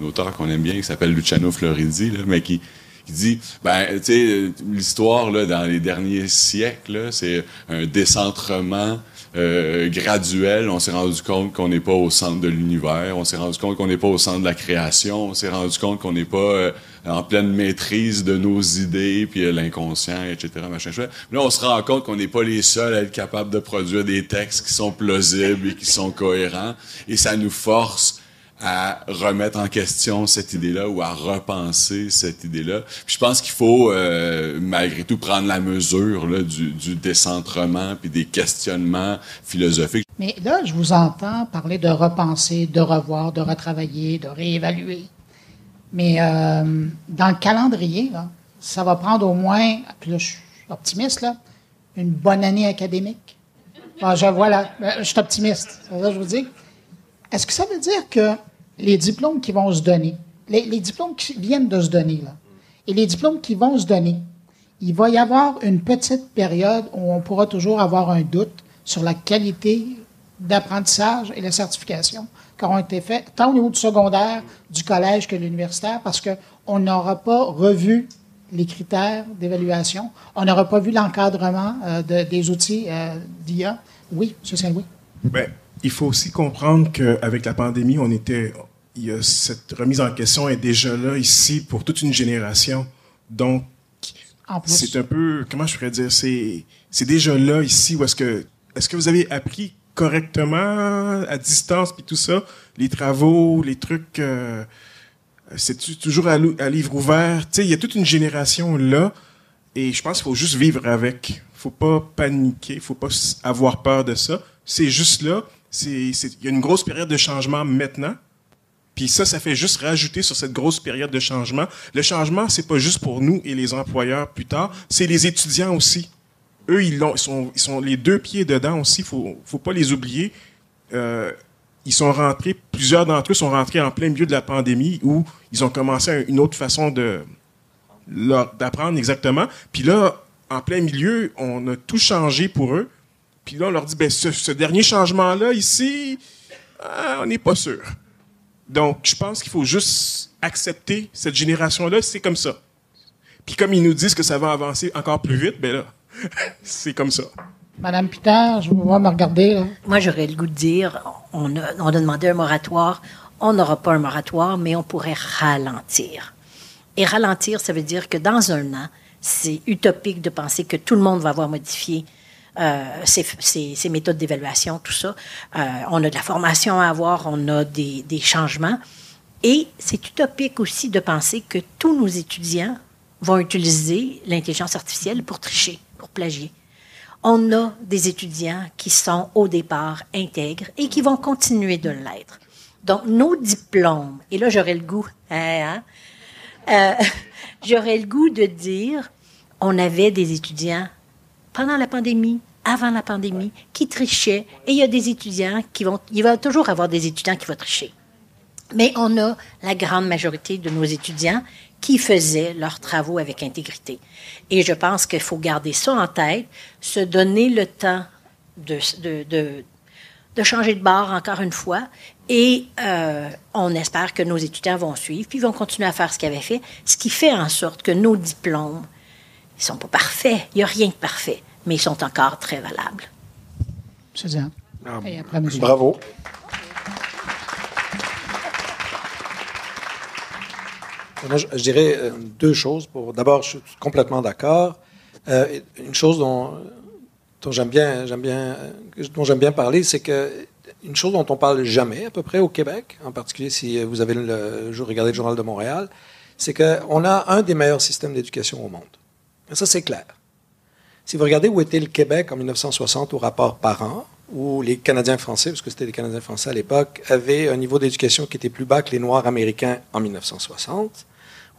auteur qu'on aime bien, qui s'appelle Luciano Floridi, là, mais qui qui dit, ben, tu sais, l'histoire, là, dans les derniers siècles, là, c'est un décentrement graduel. On s'est rendu compte qu'on n'est pas au centre de l'univers. On s'est rendu compte qu'on n'est pas au centre de la création. On s'est rendu compte qu'on n'est pas en pleine maîtrise de nos idées, puis l'inconscient, etc. Machin, machin. Là, on se rend compte qu'on n'est pas les seuls à être capables de produire des textes qui sont plausibles et qui sont cohérents. Et ça nous force à remettre en question cette idée-là ou à repenser cette idée-là. Puis je pense qu'il faut, malgré tout, prendre la mesure là, du décentrement puis des questionnements philosophiques. Mais là, je vous entends parler de repenser, de revoir, de retravailler, de réévaluer. Mais dans le calendrier, là, ça va prendre au moins, puis là, je suis optimiste, là, une bonne année académique. Enfin, je suis optimiste, c'est ça que je vous dis. Est-ce que ça veut dire que les diplômes qui vont se donner, les diplômes qui viennent de se donner, là, et les diplômes qui vont se donner, il va y avoir une petite période où on pourra toujours avoir un doute sur la qualité d'apprentissage et la certification qui auront été faits, tant au niveau du secondaire, du collège que de l'universitaire, parce qu'on n'aura pas revu les critères d'évaluation, on n'aura pas vu l'encadrement des outils d'IA. Oui, M. Saint-Louis. Bien, il faut aussi comprendre qu'avec la pandémie, cette remise en question est déjà là ici pour toute une génération. Donc, c'est un peu, comment je pourrais dire, c'est déjà là ici où est-ce que vous avez appris correctement à distance puis tout ça, les travaux, les trucs, c'est toujours à livre ouvert. Tu sais, il y a toute une génération là et je pense qu'il faut juste vivre avec. Faut pas paniquer, faut pas avoir peur de ça. C'est juste là. Il y a une grosse période de changement maintenant. Puis ça fait juste rajouter sur cette grosse période de changement. Le changement, c'est pas juste pour nous et les employeurs plus tard, c'est les étudiants aussi. Eux, ils sont les deux pieds dedans aussi. Faut pas les oublier. Ils sont rentrés, plusieurs d'entre eux sont rentrés en plein milieu de la pandémie où ils ont commencé une autre façon d'apprendre exactement. Puis là, en plein milieu, on a tout changé pour eux. Puis là, on leur dit, ben ce dernier changement-là, ici, on n'est pas sûr. Donc, je pense qu'il faut juste accepter cette génération-là, c'est comme ça. Puis comme ils nous disent que ça va avancer encore plus vite, ben là, c'est comme ça. Madame Peter, je vous vois me regarder. Là. Moi, j'aurais le goût de dire, on a demandé un moratoire. On n'aura pas un moratoire, mais on pourrait ralentir. Et ralentir, ça veut dire que dans un an, c'est utopique de penser que tout le monde va avoir modifié ces méthodes d'évaluation, tout ça. On a de la formation à avoir, on a des changements. Et c'est utopique aussi de penser que tous nos étudiants vont utiliser l'intelligence artificielle pour tricher, pour plagier. On a des étudiants qui sont au départ intègres et qui vont continuer de l'être. Donc, nos diplômes, et là, j'aurais le goût, j'aurais le goût de dire, on avait des étudiants pendant la pandémie, avant la pandémie, qui trichaient, et il y a des étudiants il va toujours avoir des étudiants qui vont tricher. Mais on a la grande majorité de nos étudiants qui faisaient leurs travaux avec intégrité. Et je pense qu'il faut garder ça en tête, se donner le temps de changer de bord encore une fois, et on espère que nos étudiants vont suivre, puis vont continuer à faire ce qu'ils avaient fait, ce qui fait en sorte que nos diplômes, ils ne sont pas parfaits, il n'y a rien de parfait, mais ils sont encore très valables. M. Diane. Et après, M. Bravo. Moi, je dirais deux choses. D'abord, je suis complètement d'accord. Une chose dont j'aime bien parler, c'est que une chose dont on parle jamais, à peu près au Québec, en particulier si vous avez regardé le Journal de Montréal, c'est qu'on a un des meilleurs systèmes d'éducation au monde. Et ça, c'est clair. Si vous regardez où était le Québec en 1960 au rapport parents, où les Canadiens français, parce que c'était les Canadiens français à l'époque, avaient un niveau d'éducation qui était plus bas que les Noirs américains en 1960,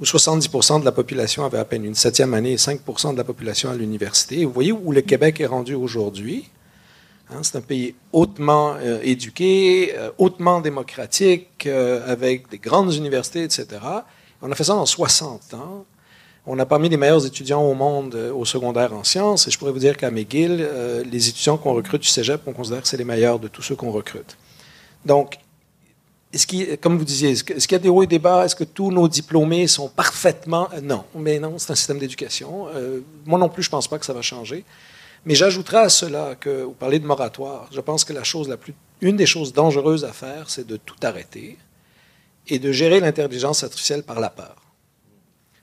où 70% de la population avait à peine une 7e année et 5% de la population à l'université. Et vous voyez où le Québec est rendu aujourd'hui. C'est un pays hautement éduqué, hautement démocratique, avec des grandes universités, etc. On a fait ça en 60 ans. On a parmi les meilleurs étudiants au monde au secondaire en sciences. Et je pourrais vous dire qu'à McGill, les étudiants qu'on recrute du cégep, on considère que c'est les meilleurs de tous ceux qu'on recrute. Donc, comme vous disiez, est-ce qu'il y a des hauts et des bas? Est-ce que tous nos diplômés sont parfaitement... Non, mais non, c'est un système d'éducation. Moi non plus, je ne pense pas que ça va changer. Mais j'ajouterais à cela que, vous parlez de moratoire, je pense que une des choses dangereuses à faire, c'est de tout arrêter et de gérer l'intelligence artificielle par la peur.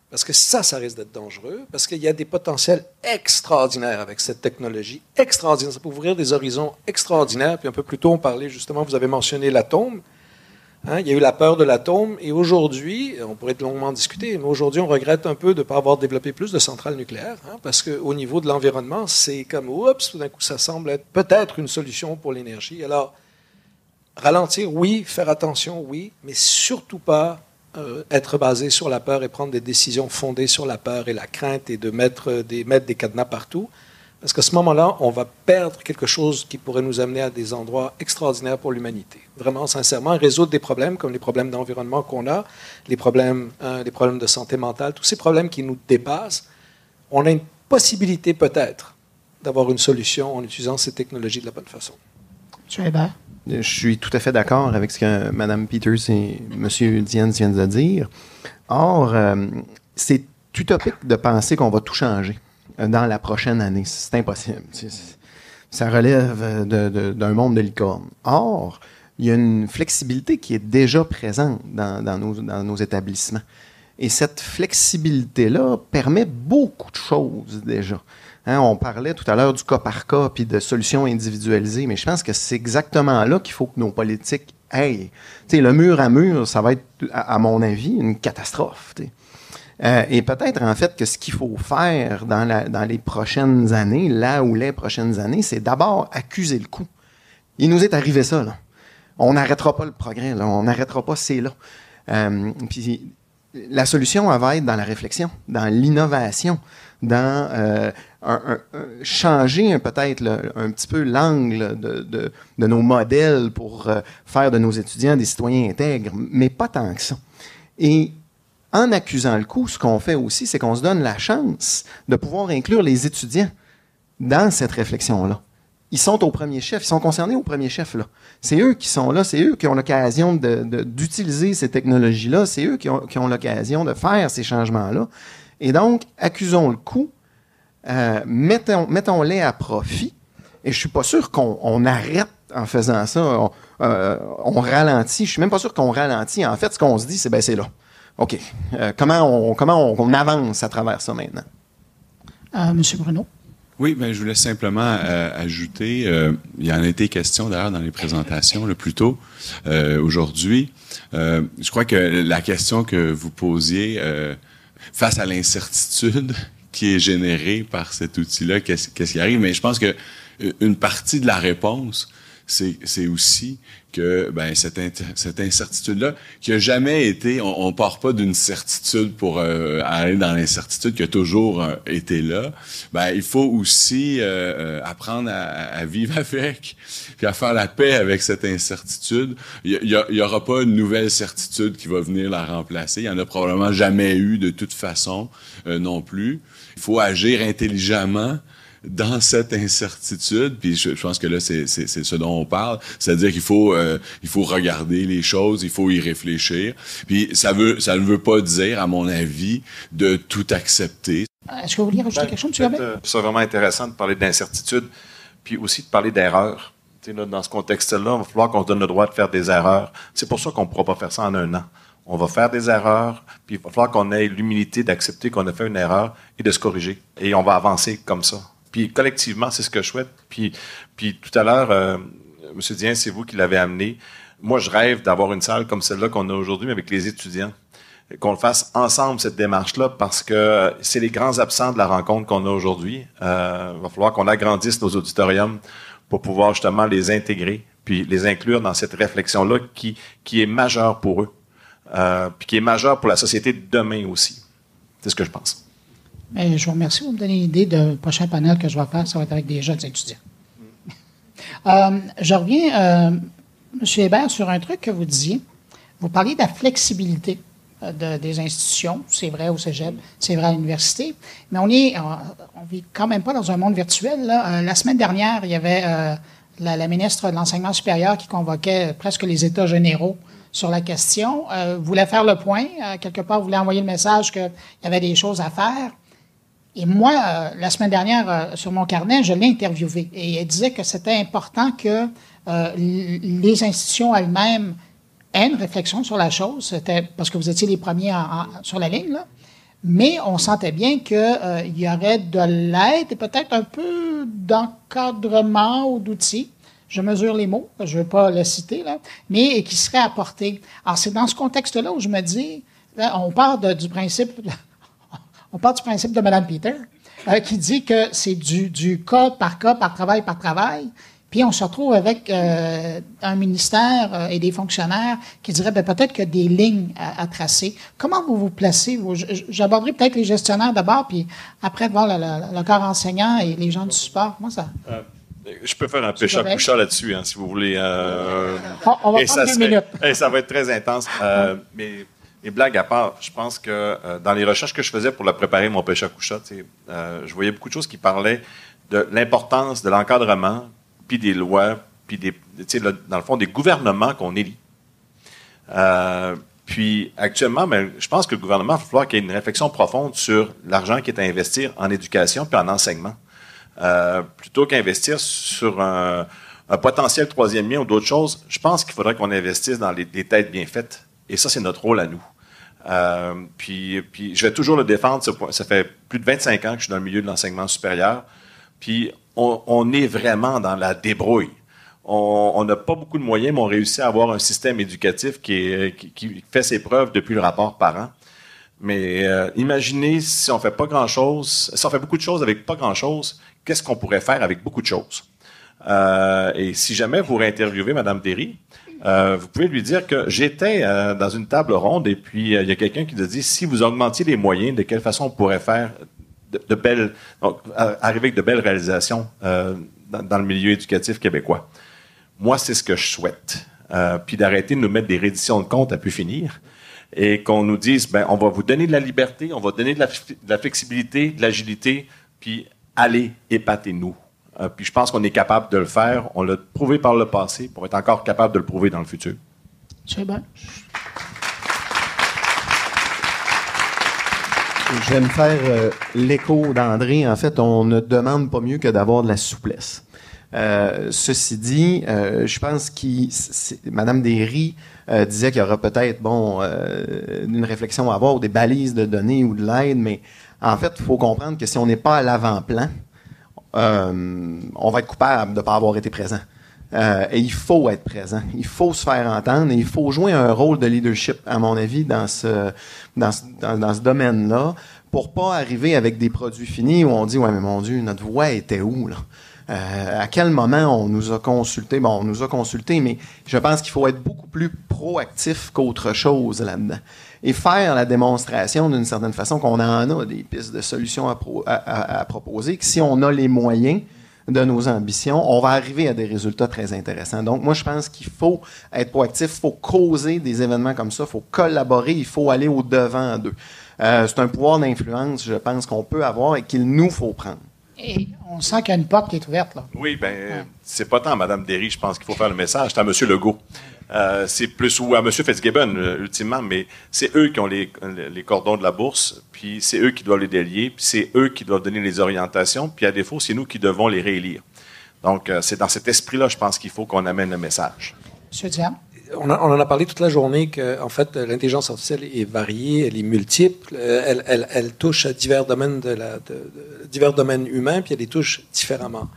Parce que ça risque d'être dangereux, parce qu'il y a des potentiels extraordinaires avec cette technologie, extraordinaire. Ça peut ouvrir des horizons extraordinaires. Puis un peu plus tôt, on parlait justement, vous avez mentionné l'atome. Hein, il y a eu la peur de l'atome, et aujourd'hui, on pourrait longuement discuter, mais aujourd'hui, on regrette un peu de ne pas avoir développé plus de centrales nucléaires, hein, parce qu'au niveau de l'environnement, c'est comme, oups, tout d'un coup, ça semble être peut-être une solution pour l'énergie. Alors, ralentir, oui, faire attention, oui, mais surtout pas être basé sur la peur et prendre des décisions fondées sur la peur et la crainte et de mettre des cadenas partout. Parce qu'à ce moment-là, on va perdre quelque chose qui pourrait nous amener à des endroits extraordinaires pour l'humanité. Vraiment, sincèrement, résoudre des problèmes comme les problèmes d'environnement qu'on a, les problèmes de santé mentale, tous ces problèmes qui nous dépassent, on a une possibilité peut-être d'avoir une solution en utilisant ces technologies de la bonne façon. M. Hébert? Je suis tout à fait d'accord avec ce que Mme Peters et M. Dienne viennent de dire. Or, c'est utopique de penser qu'on va tout changer dans la prochaine année. C'est impossible. Ça relève d'un monde de licorne. Or, il y a une flexibilité qui est déjà présente dans nos établissements. Et cette flexibilité-là permet beaucoup de choses déjà. Hein, on parlait tout à l'heure du cas par cas puis de solutions individualisées, mais je pense que c'est exactement là qu'il faut que nos politiques aillent. Le mur à mur, ça va être, à mon avis, une catastrophe. Et peut-être, en fait, que ce qu'il faut faire dans les prochaines années, les prochaines années, c'est d'abord accuser le coup. Il nous est arrivé ça, là. On n'arrêtera pas le progrès, là. On n'arrêtera pas, c'est là. Puis la solution, elle va être dans la réflexion, dans l'innovation, dans changer peut-être un petit peu l'angle de nos modèles pour faire de nos étudiants des citoyens intègres, mais pas tant que ça. Et en accusant le coup, ce qu'on fait aussi, c'est qu'on se donne la chance de pouvoir inclure les étudiants dans cette réflexion-là. Ils sont au premier chef, ils sont concernés au premier chef, là. C'est eux qui sont là, c'est eux qui ont l'occasion d'utiliser ces technologies-là, c'est eux qui ont l'occasion de faire ces changements-là. Et donc, accusons le coup, mettons-les à profit, et je suis pas sûr qu'on arrête en faisant ça, on ralentit, je suis même pas sûr qu'on ralentit. En fait, ce qu'on se dit, c'est là. OK. Comment on avance à travers ça maintenant? Monsieur Bruno? Oui, ben je voulais simplement ajouter, il y en a été question d'ailleurs dans les présentations le plus tôt aujourd'hui. Je crois que la question que vous posiez face à l'incertitude qui est générée par cet outil-là, qu'est-ce qui arrive? Mais je pense que une partie de la réponse, c'est aussi que cette incertitude-là, qui a jamais été, on part pas d'une certitude pour aller dans l'incertitude qui a toujours été là. Il faut aussi apprendre à vivre avec, puis à faire la paix avec cette incertitude. Il y aura pas une nouvelle certitude qui va venir la remplacer. Il y en a probablement jamais eu de toute façon non plus. Il faut agir intelligemment dans cette incertitude, puis je pense que là, c'est ce dont on parle, c'est-à-dire qu'il faut regarder les choses, il faut y réfléchir, puis ça ne veut pas dire, à mon avis, de tout accepter. Est-ce que vous vouliez rajouter quelque chose, M. Gabet? C'est vraiment intéressant de parler d'incertitude, puis aussi de parler d'erreurs. Dans ce contexte-là, il va falloir qu'on se donne le droit de faire des erreurs. C'est pour ça qu'on ne pourra pas faire ça en un an. On va faire des erreurs, puis il va falloir qu'on ait l'humilité d'accepter qu'on a fait une erreur et de se corriger. Et on va avancer comme ça. Puis collectivement, c'est ce que je souhaite. Puis tout à l'heure, M. Dien, c'est vous qui l'avez amené. Moi, je rêve d'avoir une salle comme celle-là qu'on a aujourd'hui, mais avec les étudiants. Qu'on le fasse ensemble, cette démarche-là, parce que c'est les grands absents de la rencontre qu'on a aujourd'hui. Il va falloir qu'on agrandisse nos auditoriums pour pouvoir justement les intégrer, puis les inclure dans cette réflexion-là qui est majeure pour eux, puis qui est majeure pour la société de demain aussi. C'est ce que je pense. Je vous remercie. Vous me donnez une idée du prochain panel que je vais faire. Ça va être avec des jeunes étudiants. Je reviens, M. Hébert, sur un truc que vous disiez. Vous parliez de la flexibilité des institutions. C'est vrai au cégep, c'est vrai à l'université. Mais on vit quand même pas dans un monde virtuel. Là. La semaine dernière, il y avait la ministre de l'Enseignement supérieur qui convoquait presque les États généraux sur la question, voulait faire le point. Quelque part, voulait envoyer le message qu'il y avait des choses à faire. Et moi, la semaine dernière, sur mon carnet, je l'ai interviewé. Et elle disait que c'était important que les institutions elles-mêmes aient une réflexion sur la chose. C'était parce que vous étiez les premiers sur la ligne, là. Mais on sentait bien qu'il y aurait de l'aide et peut-être un peu d'encadrement ou d'outils. Je mesure les mots, je ne veux pas le citer, là, mais qui serait apporté. Alors, c'est dans ce contexte-là où je me dis, là, on part du principe de Mme Peter, qui dit que c'est du cas, par travail, puis on se retrouve avec un ministère et des fonctionnaires qui diraient peut-être qu'il y a des lignes à tracer. Comment vous vous placez? J'aborderai peut-être les gestionnaires d'abord, puis après voir le corps enseignant et les gens du support. Comment ça? Je peux faire un pêche-à-coucha là-dessus, hein, si vous voulez. On va prendre 2 minutes. Ça va être très intense. Mais blagues à part, je pense que dans les recherches que je faisais pour préparer mon pêche-à-coucha, je voyais beaucoup de choses qui parlaient de l'importance de l'encadrement, puis des lois, puis dans le fond, des gouvernements qu'on élit. Puis actuellement, je pense que le gouvernement, il va falloir qu'il y ait une réflexion profonde sur l'argent qui est à investir en éducation puis en enseignement. Plutôt qu'investir sur un potentiel troisième lien ou d'autres choses, je pense qu'il faudrait qu'on investisse dans les têtes bien faites. Et ça, c'est notre rôle à nous. Puis je vais toujours le défendre. Ça fait plus de 25 ans que je suis dans le milieu de l'enseignement supérieur. Puis on est vraiment dans la débrouille. On n'a pas beaucoup de moyens, mais on réussit à avoir un système éducatif qui fait ses preuves depuis le rapport parent. Mais imaginez si on fait pas grand-chose, si on fait beaucoup de choses avec pas grand-chose, qu'est-ce qu'on pourrait faire avec beaucoup de choses? Et si jamais vous réinterviewez Mme Derry, vous pouvez lui dire que j'étais dans une table ronde et puis il y a quelqu'un qui nous dit si vous augmentiez les moyens, de quelle façon on pourrait faire arriver avec de belles réalisations dans le milieu éducatif québécois. Moi, c'est ce que je souhaite. Puis d'arrêter de nous mettre des redditions de comptes à pu finir et qu'on nous dise, on va vous donner de la liberté, on va donner de la flexibilité, de l'agilité, puis allez, épatez-nous. Puis je pense qu'on est capable de le faire. On l'a prouvé par le passé, pour être encore capable de le prouver dans le futur. C'est bon. Je vais me faire l'écho d'André. En fait, on ne demande pas mieux que d'avoir de la souplesse. Ceci dit, je pense que Mme Derry disait qu'il y aura peut-être une réflexion à avoir ou des balises de données ou de l'aide, mais en fait, il faut comprendre que si on n'est pas à l'avant-plan, on va être coupable de ne pas avoir été présent. Et il faut être présent. Il faut se faire entendre et il faut jouer un rôle de leadership, à mon avis, dans ce domaine-là, pour pas arriver avec des produits finis où on dit « Ouais, mais mon Dieu, notre voix était où, là? » À quel moment on nous a consulté? Bon, on nous a consulté, mais je pense qu'il faut être beaucoup plus proactif qu'autre chose là-dedans. Et faire la démonstration d'une certaine façon qu'on en a des pistes de solutions à proposer, que si on a les moyens de nos ambitions, on va arriver à des résultats très intéressants. Donc, moi, je pense qu'il faut être proactif, il faut causer des événements comme ça, il faut collaborer, il faut aller au-devant d'eux. C'est un pouvoir d'influence, je pense, qu'on peut avoir et qu'il nous faut prendre. Et on sent qu'il y a une porte qui est ouverte, là. Oui, c'est pas tant à Mme Derry, je pense qu'il faut faire le message, c'est à M. Legault. C'est plus, ou à M. Fitzgibbon, ultimement, mais c'est eux qui ont les cordons de la bourse, puis c'est eux qui doivent les délier, puis c'est eux qui doivent donner les orientations, puis à défaut, c'est nous qui devons les réélire. Donc, c'est dans cet esprit-là, je pense qu'il faut qu'on amène le message. M. Diam? On en a parlé toute la journée qu'en fait, l'intelligence artificielle est variée, elle est multiple, elle touche à divers domaines divers domaines humains, puis elle les touche différemment.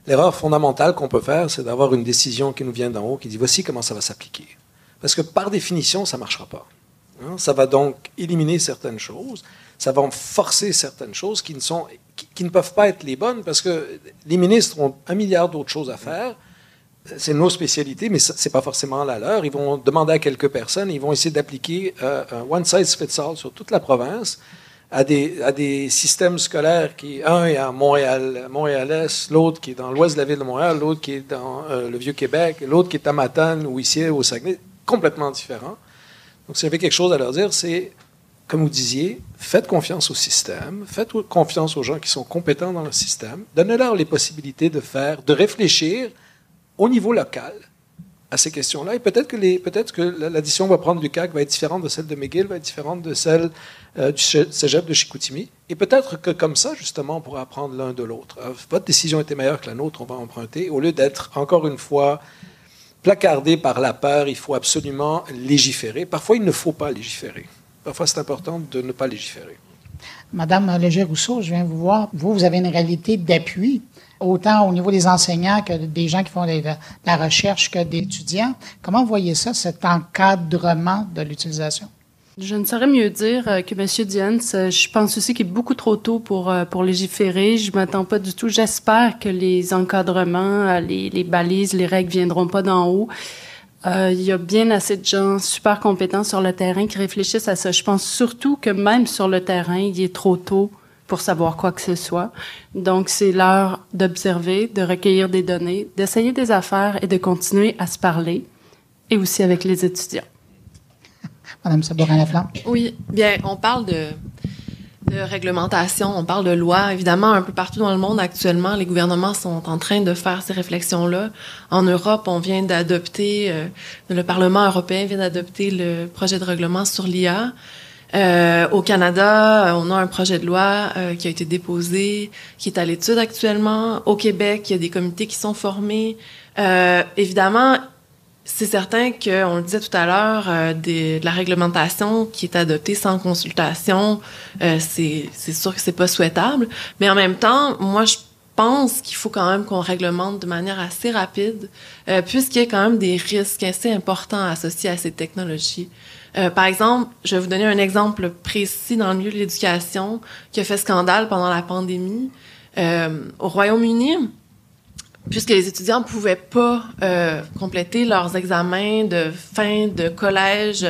L'erreur fondamentale qu'on peut faire, c'est d'avoir une décision qui nous vient d'en haut, qui dit voici comment ça va s'appliquer. Parce que par définition, ça ne marchera pas. Ça va donc éliminer certaines choses, ça va forcer certaines choses qui ne peuvent pas être les bonnes, parce que les ministres ont 1 milliard d'autres choses à faire. C'est nos spécialités, mais ce n'est pas forcément la leur. Ils vont demander à quelques personnes, ils vont essayer d'appliquer un one size fits all sur toute la province à des systèmes scolaires un est à Montréal-Est, l'autre qui est dans l'ouest de la ville de Montréal, l'autre qui est dans le Vieux-Québec, l'autre qui est à Matane ou ici au Saguenay, complètement différents. Donc, s'il y avait quelque chose à leur dire, c'est, comme vous disiez, faites confiance au système, faites confiance aux gens qui sont compétents dans le système, donnez-leur les possibilités de réfléchir au niveau local à ces questions-là. Et peut-être que l'addition va prendre du CAC va être différente de celle de McGill, va être différente de celle du cégep de Chicoutimi. Et peut-être que comme ça, justement, on pourra apprendre l'un de l'autre. Votre décision était meilleure que la nôtre, on va emprunter. Au lieu d'être, encore une fois, placardé par la peur, il faut absolument légiférer. Parfois, il ne faut pas légiférer. Parfois, c'est important de ne pas légiférer. Madame Léger-Rousseau, je viens vous voir. Vous avez une réalité d'appui, autant au niveau des enseignants que des gens qui font de la recherche que des étudiants. Comment vous voyez ça, cet encadrement de l'utilisation? Je ne saurais mieux dire que M. Diens. Je pense aussi qu'il est beaucoup trop tôt pour légiférer. Je m'attends pas du tout. J'espère que les encadrements, les balises, les règles viendront pas d'en haut. Il y a bien assez de gens super compétents sur le terrain qui réfléchissent à ça. Je pense surtout que même sur le terrain, il est trop tôt pour savoir quoi que ce soit. Donc, c'est l'heure d'observer, de recueillir des données, d'essayer des affaires et de continuer à se parler, et aussi avec les étudiants. Madame Sabourin-Laflamme. Oui, bien, on parle de réglementation, on parle de loi. Évidemment, un peu partout dans le monde actuellement, les gouvernements sont en train de faire ces réflexions-là. En Europe, on vient d'adopter, le Parlement européen vient d'adopter le projet de règlement sur l'IA. Au Canada, on a un projet de loi qui a été déposé, qui est à l'étude actuellement. Au Québec, il y a des comités qui sont formés. Évidemment, c'est certain qu'on le disait tout à l'heure, de la réglementation qui est adoptée sans consultation, c'est sûr que c'est pas souhaitable. Mais en même temps, moi, je pense qu'il faut quand même qu'on réglemente de manière assez rapide, puisqu'il y a quand même des risques assez importants associés à ces technologies. Par exemple, je vais vous donner un exemple précis dans le milieu de l'éducation qui a fait scandale pendant la pandémie. Au Royaume-Uni, puisque les étudiants ne pouvaient pas compléter leurs examens de fin de collège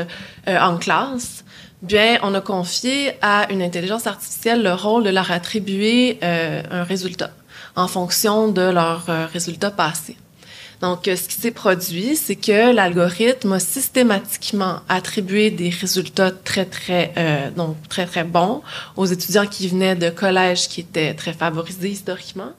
en classe, bien, on a confié à une intelligence artificielle le rôle de leur attribuer un résultat en fonction de leurs résultats passés. Donc, ce qui s'est produit, c'est que l'algorithme a systématiquement attribué des résultats très, très bons aux étudiants qui venaient de collèges qui étaient très favorisés historiquement,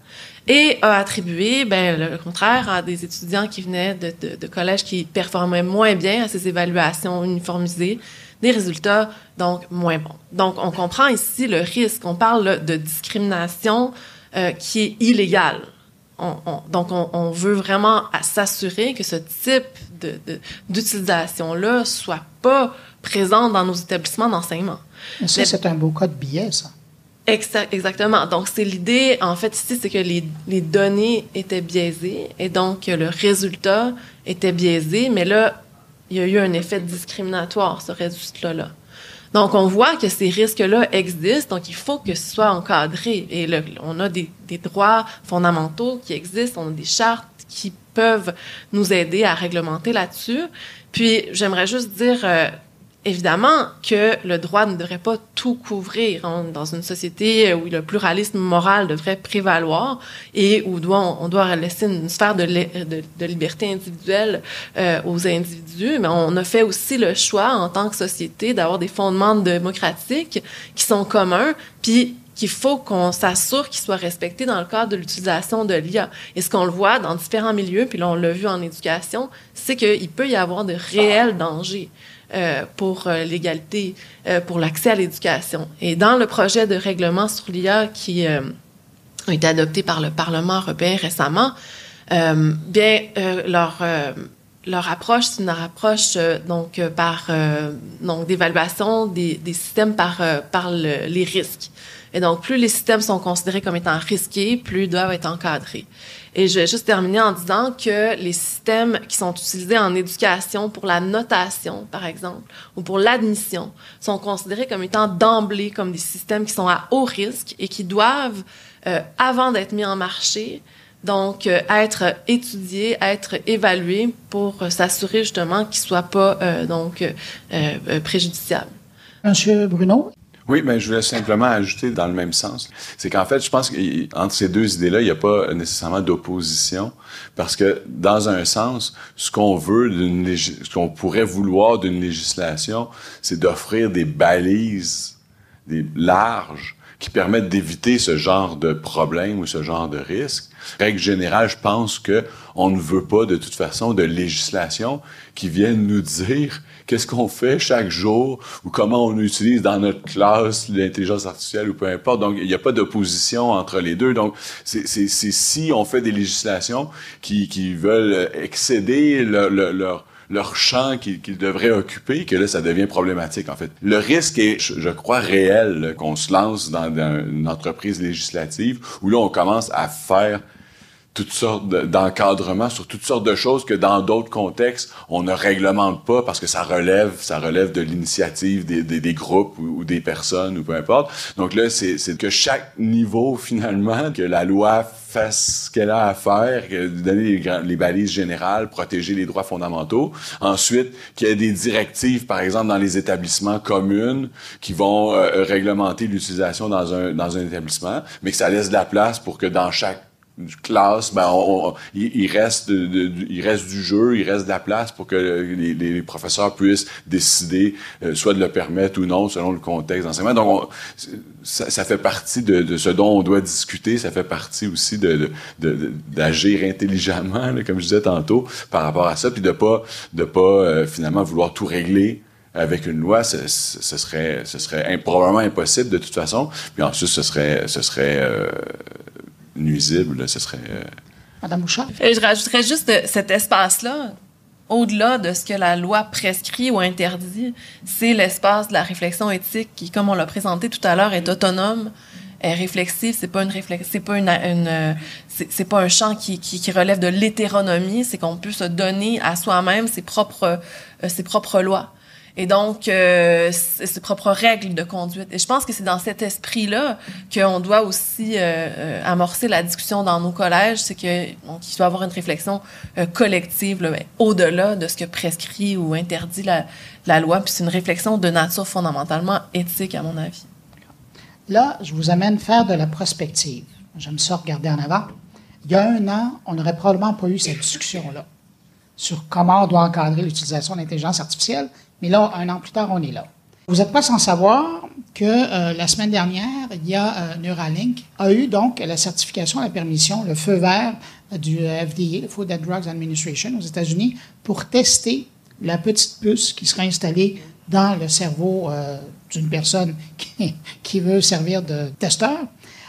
et a attribué, le contraire, à des étudiants qui venaient de collèges qui performaient moins bien à ces évaluations uniformisées, des résultats, donc, moins bons. Donc, on comprend ici le risque. On parle de discrimination qui est illégale. Donc, on veut vraiment s'assurer que ce type d'utilisation-là soit pas présent dans nos établissements d'enseignement. Mais ça, c'est un beau cas de biais, ça. Exactement. Donc, c'est l'idée, en fait, ici, c'est que les données étaient biaisées et donc le résultat était biaisé, mais là, il y a eu un effet discriminatoire, ce résultat-là. Donc, on voit que ces risques-là existent, donc il faut que ce soit encadré. Et on a des droits fondamentaux qui existent, on a des chartes qui peuvent nous aider à réglementer là-dessus. Puis, j'aimerais juste dire, évidemment, que le droit ne devrait pas tout couvrir. On est dans une société où le pluralisme moral devrait prévaloir et où on doit laisser une sphère de liberté individuelle aux individus. Mais on a fait aussi le choix, en tant que société, d'avoir des fondements démocratiques qui sont communs, puis qu'il faut qu'on s'assure qu'ils soient respectés dans le cadre de l'utilisation de l'IA. Et ce qu'on le voit dans différents milieux, puis là, on l'a vu en éducation, c'est qu'il peut y avoir de réels dangers pour l'égalité, pour l'accès à l'éducation. Et dans le projet de règlement sur l'IA qui a été adopté par le Parlement européen récemment, leur approche, c'est une approche d'évaluation des systèmes par les risques. Et donc, plus les systèmes sont considérés comme étant risqués, plus ils doivent être encadrés. Et je vais juste terminer en disant que les systèmes qui sont utilisés en éducation pour la notation, par exemple, ou pour l'admission, sont considérés comme étant d'emblée comme des systèmes qui sont à haut risque et qui doivent, avant d'être mis en marché, donc être étudiés, être évalués pour s'assurer justement qu'ils ne soient pas préjudiciables. Monsieur Bruno? Oui, mais je voulais simplement ajouter dans le même sens. C'est qu'en fait, je pense qu'entre ces deux idées-là, il n'y a pas nécessairement d'opposition, parce que dans un sens, ce qu'on veut ce qu'on pourrait vouloir d'une législation, c'est d'offrir des balises larges, qui permettent d'éviter ce genre de problème ou ce genre de risque. Règle générale, je pense que on ne veut pas de toute façon de législation qui vienne nous dire qu'est-ce qu'on fait chaque jour ou comment on utilise dans notre classe l'intelligence artificielle ou peu importe. Donc, il n'y a pas d'opposition entre les deux. Donc, c'est si on fait des législations qui veulent excéder leur champ qu'ils devraient occuper, que là, ça devient problématique, en fait. Le risque est, je crois, réel là, qu'on se lance dans une entreprise législative où là, on commence à faire toutes sortes d'encadrements sur toutes sortes de choses que dans d'autres contextes, on ne réglemente pas parce que ça relève de l'initiative des groupes ou des personnes ou peu importe. Donc là, c'est que chaque niveau, finalement, que la loi fasse ce qu'elle a à faire, donner les balises générales, protéger les droits fondamentaux. Ensuite, qu'il y ait des directives, par exemple, dans les établissements communs qui vont réglementer l'utilisation dans un établissement, mais que ça laisse de la place pour que dans chaque classe, il reste du jeu, il reste de la place pour que les professeurs puissent décider soit de le permettre ou non selon le contexte d'enseignement. Donc, ça fait partie de ce dont on doit discuter, ça fait partie aussi d'agir intelligemment, là, comme je disais tantôt, par rapport à ça, puis de pas finalement vouloir tout régler avec une loi. Ce serait probablement impossible de toute façon. Puis ensuite, ce serait nuisible, ce serait... Madame Bouchard? Je rajouterais juste cet espace-là, au-delà de ce que la loi prescrit ou interdit, c'est l'espace de la réflexion éthique qui, comme on l'a présenté tout à l'heure, est autonome, est réflexive. C'est pas un champ qui relève de l'hétéronomie, c'est qu'on peut se donner à soi-même ses propres lois. Et donc, ses propres règles de conduite. Et je pense que c'est dans cet esprit-là qu'on doit aussi amorcer la discussion dans nos collèges, c'est qu'il doit y avoir une réflexion collective, là, au-delà de ce que prescrit ou interdit la loi. Puis c'est une réflexion de nature fondamentalement éthique, à mon avis. Là, je vous amène faire de la prospective. J'aime ça regarder en avant. Il y a 1 an, on n'aurait probablement pas eu cette discussion-là sur comment on doit encadrer l'utilisation de l'intelligence artificielle. Mais là, 1 an plus tard, on est là. Vous n'êtes pas sans savoir que la semaine dernière, il y a Neuralink a eu donc la certification, la permission, le feu vert du FDA, le Food and Drugs Administration aux États-Unis, pour tester la petite puce qui sera installée dans le cerveau d'une personne qui veut servir de testeur.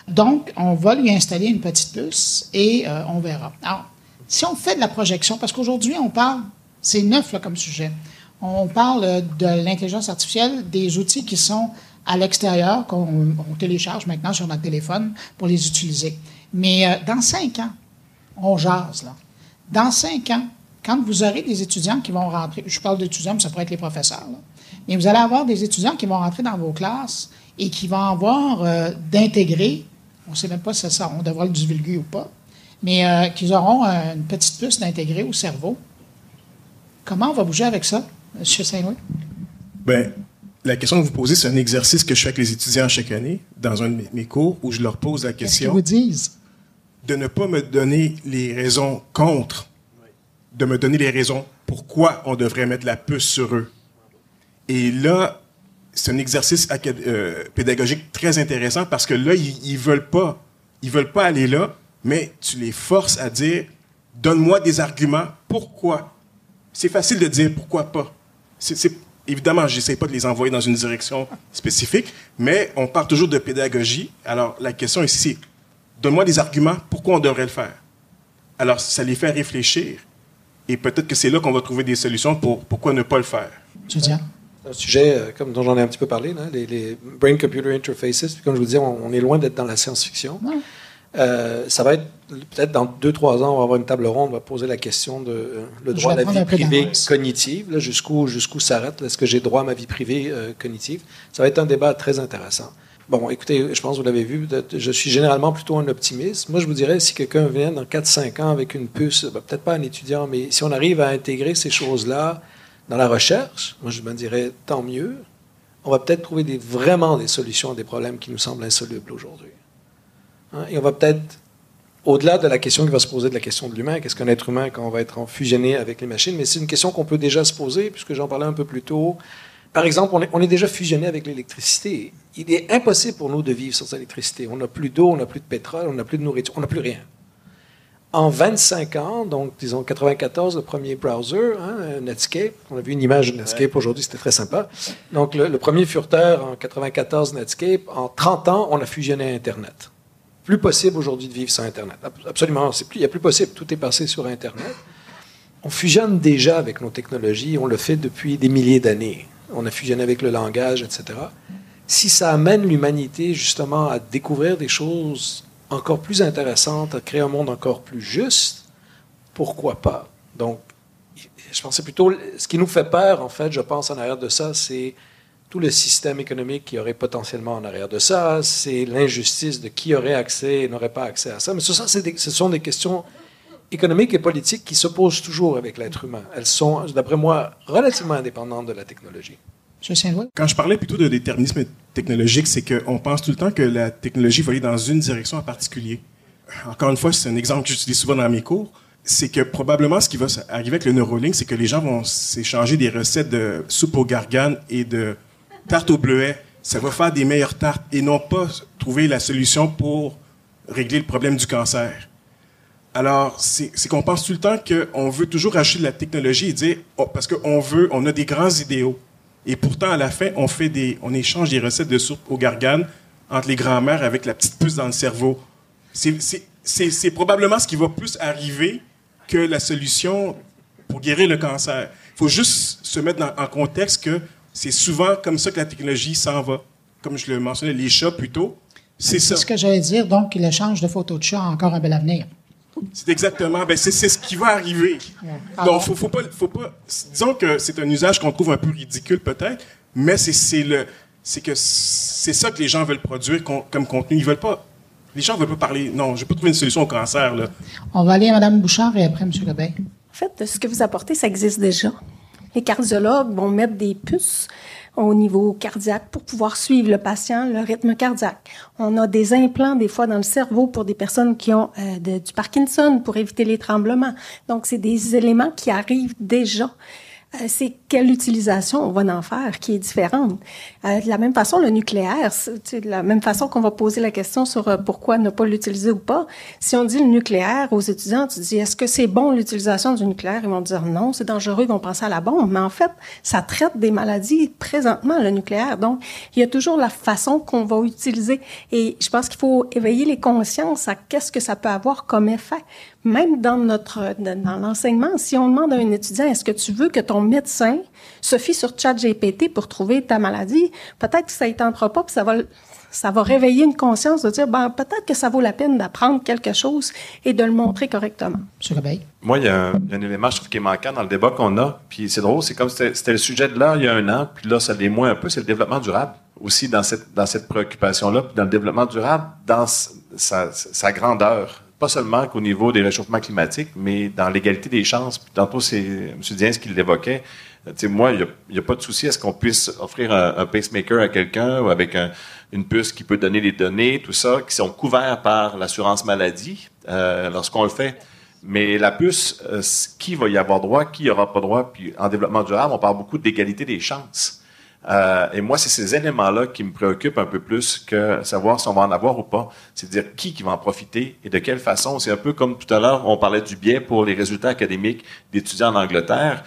Donc, on va lui installer une petite puce et on verra. Alors, si on fait de la projection, parce qu'aujourd'hui, on parle, c'est neuf là, comme sujet, on parle de l'intelligence artificielle, des outils qui sont à l'extérieur, qu'on télécharge maintenant sur notre téléphone pour les utiliser. Mais dans 5 ans, on jase, là. Dans 5 ans, quand vous aurez des étudiants qui vont rentrer, je parle d'étudiants, mais ça pourrait être les professeurs, là, mais vous allez avoir des étudiants qui vont rentrer dans vos classes et qui vont avoir d'intégrer, on ne sait même pas si ça, on devra le divulguer ou pas, mais qu'ils auront une petite puce d'intégrer au cerveau. Comment on va bouger avec ça, M. Saint-Louis? Bien, la question que vous posez, c'est un exercice que je fais avec les étudiants chaque année dans un de mes cours où je leur pose la question. Qu'est-ce qu'ils vous disent? De ne pas me donner les raisons contre, de me donner les raisons pourquoi on devrait mettre la puce sur eux. Et là, c'est un exercice pédagogique très intéressant parce que là, ils veulent pas aller là, mais tu les forces à dire, donne-moi des arguments, pourquoi? C'est facile de dire pourquoi pas. Évidemment, je n'essaie pas de les envoyer dans une direction spécifique, mais on parle toujours de pédagogie. Alors, la question ici, c'est, donne-moi des arguments, pourquoi on devrait le faire? Alors, ça les fait réfléchir, et peut-être que c'est là qu'on va trouver des solutions pour pourquoi ne pas le faire. C'est un sujet comme dont j'en ai un petit peu parlé, là, les brain-computer interfaces. Comme je vous disais, on est loin d'être dans la science-fiction. Ouais. Ça va être, peut-être dans 2-3 ans, on va avoir une table ronde, on va poser la question de le droit à la vie privée cognitive, là, jusqu'où s'arrête, est-ce que j'ai droit à ma vie privée cognitive? Ça va être un débat très intéressant. Bon, écoutez, je pense que vous l'avez vu, je suis généralement plutôt un optimiste. Moi, je vous dirais, si quelqu'un vient dans 4-5 ans avec une puce, peut-être pas un étudiant, mais si on arrive à intégrer ces choses-là dans la recherche, moi, je me dirais, tant mieux. On va peut-être trouver vraiment des solutions à des problèmes qui nous semblent insolubles aujourd'hui. Hein? Et on va peut-être, au-delà de la question qui va se poser de la question de l'humain, qu'est-ce qu'un être humain quand on va être fusionné avec les machines, mais c'est une question qu'on peut déjà se poser, puisque j'en parlais un peu plus tôt, Par exemple, on est déjà fusionné avec l'électricité. Il est impossible pour nous de vivre sans électricité. On n'a plus d'eau, on n'a plus de pétrole, on n'a plus de nourriture, on n'a plus rien. En 25 ans, donc disons 94, le premier browser, Netscape, on a vu une image de Netscape aujourd'hui, c'était très sympa. Donc le premier furteur en 94, Netscape, en 30 ans, on a fusionné Internet. Plus possible aujourd'hui de vivre sans Internet. Absolument, il n'y a plus possible, tout est passé sur Internet. On fusionne déjà avec nos technologies, on le fait depuis des milliers d'années. On a fusionné avec le langage, etc. Si ça amène l'humanité justement à découvrir des choses encore plus intéressantes, à créer un monde encore plus juste, pourquoi pas? Donc, je pensais plutôt, ce qui nous fait peur, en fait, je pense, en arrière de ça, c'est tout le système économique qui aurait potentiellement en arrière de ça, c'est l'injustice de qui aurait accès et n'aurait pas accès à ça. Mais ça, ce sont des questions économiques et politiques qui s'opposent toujours avec l'être humain. Elles sont, d'après moi, relativement indépendantes de la technologie. M. Saint-Louis? Quand je parlais plutôt de déterminisme technologique, c'est qu'on pense tout le temps que la technologie va aller dans une direction en particulier. Encore une fois, c'est un exemple que j'utilise souvent dans mes cours. C'est que probablement ce qui va arriver avec le Neuralink, c'est que les gens vont s'échanger des recettes de soupe aux garganes et de tarte au bleuet. Ça va faire des meilleures tartes et non pas trouver la solution pour régler le problème du cancer. Alors, c'est qu'on pense tout le temps qu'on veut toujours acheter de la technologie et dire, parce on a des grands idéaux. Et pourtant, à la fin, on échange des recettes de soupe aux garganes entre les grands-mères avec la petite puce dans le cerveau. C'est probablement ce qui va plus arriver que la solution pour guérir le cancer. Il faut juste se mettre en contexte que c'est souvent comme ça que la technologie s'en va. Comme je le mentionnais, les chats plutôt, c'est ça. C'est ce que j'allais dire, donc l'échange de photos de chats a encore un bel avenir. C'est exactement, c'est ce qui va arriver. Ouais. Donc, faut pas, disons que c'est un usage qu'on trouve un peu ridicule peut-être, mais c'est ça que les gens veulent produire comme contenu. Les gens veulent pas parler, non, je vais pas trouver une solution au cancer, là. On va aller à Mme Bouchard et après M. Gobeil. En fait, ce que vous apportez, ça existe déjà. Les cardiologues vont mettre des puces au niveau cardiaque pour pouvoir suivre le patient, le rythme cardiaque. On a des implants des fois dans le cerveau pour des personnes qui ont du Parkinson pour éviter les tremblements. Donc, c'est des éléments qui arrivent déjà. C'est quelle utilisation on va en faire qui est différente. De la même façon, le nucléaire, de la même façon qu'on va poser la question sur pourquoi ne pas l'utiliser ou pas. Si on dit le nucléaire aux étudiants, tu dis est-ce que c'est bon l'utilisation du nucléaire? Ils vont dire non, c'est dangereux, ils vont penser à la bombe. Mais en fait, ça traite des maladies présentement, le nucléaire. Donc, il y a toujours la façon qu'on va utiliser. Et je pense qu'il faut éveiller les consciences à qu'est-ce que ça peut avoir comme effet. Même dans l'enseignement, si on demande à un étudiant, est-ce que tu veux que ton médecin se fie sur ChatGPT pour trouver ta maladie, peut-être que ça ne tentera pas, puis ça va réveiller une conscience de dire, peut-être que ça vaut la peine d'apprendre quelque chose et de le montrer correctement. M. Gobeil? Moi, il y a un élément, je trouve, qui est manquant dans le débat qu'on a, puis c'est drôle, c'est comme c'était le sujet de là il y a un an, puis là, ça l'est moins un peu, c'est le développement durable. Aussi dans cette préoccupation-là, puis dans le développement durable, dans sa grandeur. Pas seulement qu'au niveau des réchauffements climatiques, mais dans l'égalité des chances. Puis tantôt, c'est M. Diens qui l'évoquait. Tu sais, moi, il n'y a pas de souci à ce qu'on puisse offrir un pacemaker à quelqu'un ou avec une puce qui peut donner les données, tout ça, qui sont couverts par l'assurance maladie lorsqu'on le fait. Mais la puce, qui va y avoir droit, qui n'y aura pas droit? Puis en développement durable, on parle beaucoup d'égalité des chances. Et moi, c'est ces éléments-là qui me préoccupent un peu plus que savoir si on va en avoir ou pas. C'est-à-dire qui va en profiter et de quelle façon. C'est un peu comme tout à l'heure, on parlait du biais pour les résultats académiques d'étudiants en Angleterre.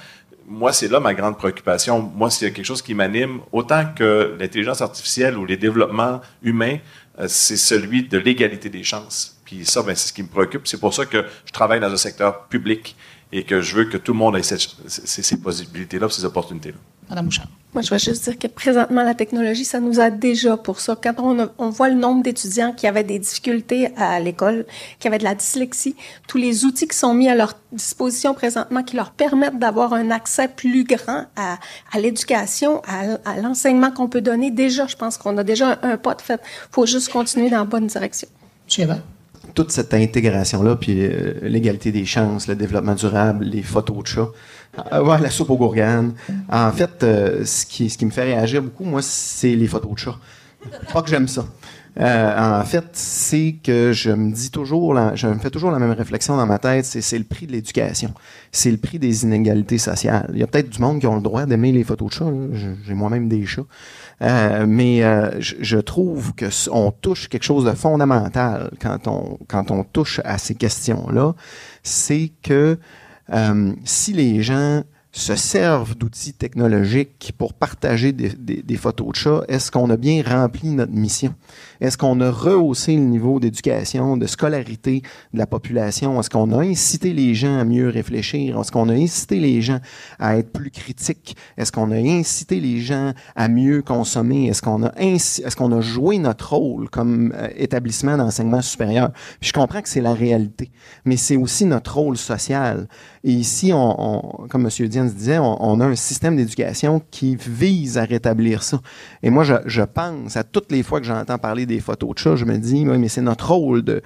Moi, c'est là ma grande préoccupation. Moi, s'il y a quelque chose qui m'anime, autant que l'intelligence artificielle ou les développements humains, c'est celui de l'égalité des chances. Puis ça, c'est ce qui me préoccupe. C'est pour ça que je travaille dans un secteur public et que je veux que tout le monde ait ces possibilités-là, ces opportunités-là. Madame Bouchard. Moi, je vais juste dire que présentement, la technologie, ça nous aide déjà pour ça. Quand on voit le nombre d'étudiants qui avaient des difficultés à l'école, qui avaient de la dyslexie, tous les outils qui sont mis à leur disposition présentement qui leur permettent d'avoir un accès plus grand à l'éducation, à l'enseignement qu'on peut donner, déjà, je pense qu'on a déjà un pas de fait. Il faut juste continuer dans la bonne direction. M. Evans. Toute cette intégration-là, puis l'égalité des chances, le développement durable, les photos de chats, la soupe aux gourganes. En fait, ce qui me fait réagir beaucoup, moi, c'est les photos de chats. Pas que j'aime ça. En fait, c'est que je me fais toujours la même réflexion dans ma tête, c'est le prix de l'éducation. C'est le prix des inégalités sociales. Il y a peut-être du monde qui ont le droit d'aimer les photos de chats, là. J'ai moi-même des chats. Mais je trouve que on touche quelque chose de fondamental quand on touche à ces questions-là, c'est que si les gens se servent d'outils technologiques pour partager des photos de chats, est-ce qu'on a bien rempli notre mission? Est-ce qu'on a rehaussé le niveau d'éducation, de scolarité de la population? Est-ce qu'on a incité les gens à mieux réfléchir? Est-ce qu'on a incité les gens à être plus critiques? Est-ce qu'on a incité les gens à mieux consommer? Est-ce qu'on a joué notre rôle comme établissement d'enseignement supérieur? Puis je comprends que c'est la réalité, mais c'est aussi notre rôle social. Et ici, comme M. Diens disait, on a un système d'éducation qui vise à rétablir ça. Et moi, je pense, à toutes les fois que j'entends parler des photos de chats, je me dis, oui, mais c'est notre rôle de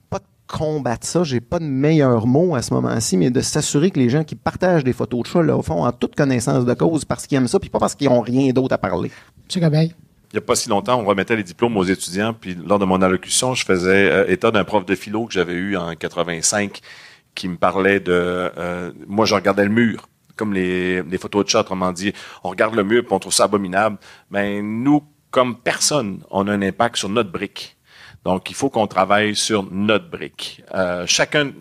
pas de combattre ça, j'ai pas de meilleur mot à ce moment-ci, mais de s'assurer que les gens qui partagent des photos de chats, là, au fond, en toute connaissance de cause, parce qu'ils aiment ça, puis pas parce qu'ils ont rien d'autre à parler. M. Gobeil. Il n'y a pas si longtemps, on remettait les diplômes aux étudiants, puis lors de mon allocution, je faisais état d'un prof de philo que j'avais eu en 85, qui me parlait de... moi, je regardais le mur, comme les photos de chat, autrement dit. On regarde le mur et on trouve ça abominable. Mais nous, comme personne, on a un impact sur notre brique. Donc, il faut qu'on travaille sur notre brique. Chacun,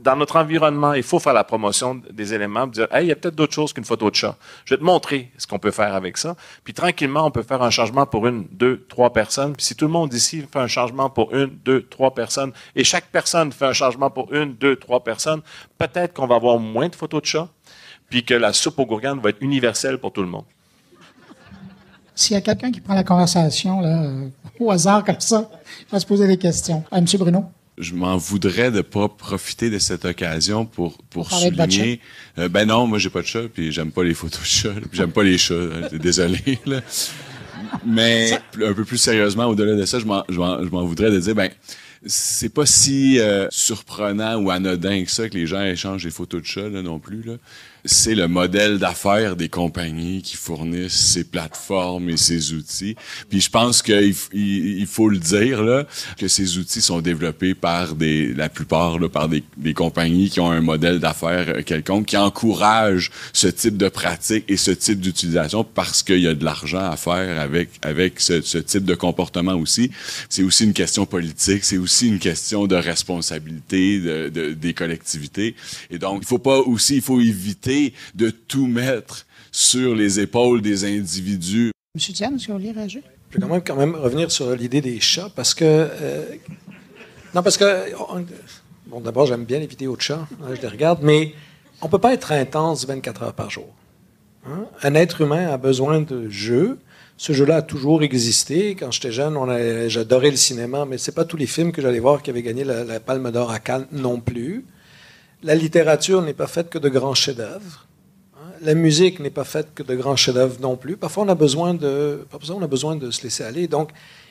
dans notre environnement, il faut faire la promotion des éléments, dire, hey, il y a peut-être d'autres choses qu'une photo de chat. Je vais te montrer ce qu'on peut faire avec ça. Puis tranquillement, on peut faire un changement pour 1, 2, 3 personnes. Puis si tout le monde ici fait un changement pour 1, 2, 3 personnes, et chaque personne fait un changement pour 1, 2, 3 personnes, peut-être qu'on va avoir moins de photos de chat, puis que la soupe aux gourganes va être universelle pour tout le monde. S'il y a quelqu'un qui prend la conversation là, au hasard comme ça, il va se poser des questions. M. Bruno? Je m'en voudrais de pas profiter de cette occasion pour souligner... ben non, moi j'ai pas de chat, puis j'aime pas les photos de chat, puis j'aime pas les chats, désolé. Là. Mais un peu plus sérieusement, au-delà de ça, je m'en voudrais de dire, ben c'est pas si surprenant ou anodin que ça que les gens échangent des photos de chats là, non plus. Là. C'est le modèle d'affaires des compagnies qui fournissent ces plateformes et ces outils. Puis je pense qu'il faut le dire là, que ces outils sont développés par la plupart là, par des compagnies qui ont un modèle d'affaires quelconque, qui encouragent ce type de pratique et ce type d'utilisation parce qu'il y a de l'argent à faire avec ce type de comportement aussi. C'est aussi une question politique, c'est aussi une question de responsabilité des collectivités. Et donc, il faut éviter de tout mettre sur les épaules des individus. M. Diane, est-ce que vous voulez réagir? Je vais quand même revenir sur l'idée des chats parce que... bon, d'abord, j'aime bien les vidéos de chats, hein, je les regarde, mais on ne peut pas être intense 24 heures par jour. Hein? Un être humain a besoin de jeux. Ce jeu-là a toujours existé. Quand j'étais jeune, j'adorais le cinéma, mais ce n'est pas tous les films que j'allais voir qui avaient gagné la Palme d'Or à Cannes non plus. La littérature n'est pas faite que de grands chefs-d'œuvre. La musique n'est pas faite que de grands chefs-d'œuvre non plus. Parfois, on a besoin de se laisser aller. Donc,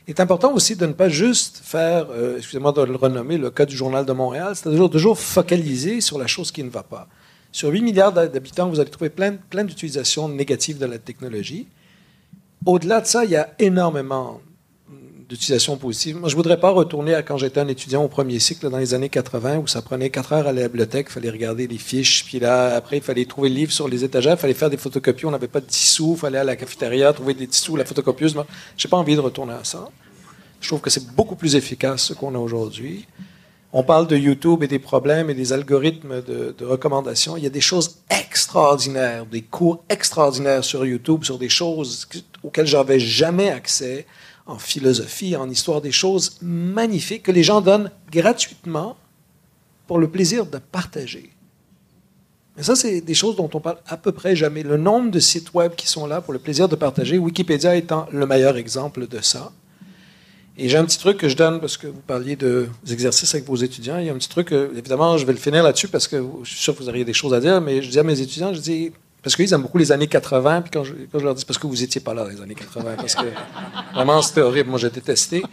il est important aussi de ne pas juste faire, excusez-moi de le renommer, le cas du Journal de Montréal, c'est-à-dire toujours focaliser sur la chose qui ne va pas. Sur 8 milliards d'habitants, vous allez trouver plein d'utilisations négatives de la technologie. Au-delà de ça, il y a énormément d'utilisation positive. Moi, je ne voudrais pas retourner à quand j'étais un étudiant au premier cycle dans les années 80 où ça prenait 4 heures à la bibliothèque, il fallait regarder les fiches, puis là, après, il fallait trouver le livre sur les étagères, il fallait faire des photocopies, on n'avait pas de 10 sous, il fallait aller à la cafétéria, trouver des 10 sous, la photocopieuse. Je n'ai pas envie de retourner à ça. Je trouve que c'est beaucoup plus efficace ce qu'on a aujourd'hui. On parle de YouTube et des problèmes et des algorithmes de recommandation. Il y a des choses extraordinaires, des cours extraordinaires sur YouTube, sur des choses auxquelles je n'avais jamais accès, en philosophie, en histoire, des choses magnifiques que les gens donnent gratuitement pour le plaisir de partager. Mais ça, c'est des choses dont on parle à peu près jamais. Le nombre de sites web qui sont là pour le plaisir de partager, Wikipédia étant le meilleur exemple de ça. Et j'ai un petit truc que je donne, parce que vous parliez des exercices avec vos étudiants. Il y a un petit truc, évidemment, je vais le finir là-dessus, parce que je suis sûr que vous auriez des choses à dire, mais je dis à mes étudiants, je dis... Parce qu'ils aiment beaucoup les années 80, puis quand je leur dis, parce que vous n'étiez pas là dans les années 80, parce que vraiment c'était horrible, moi j'ai détesté.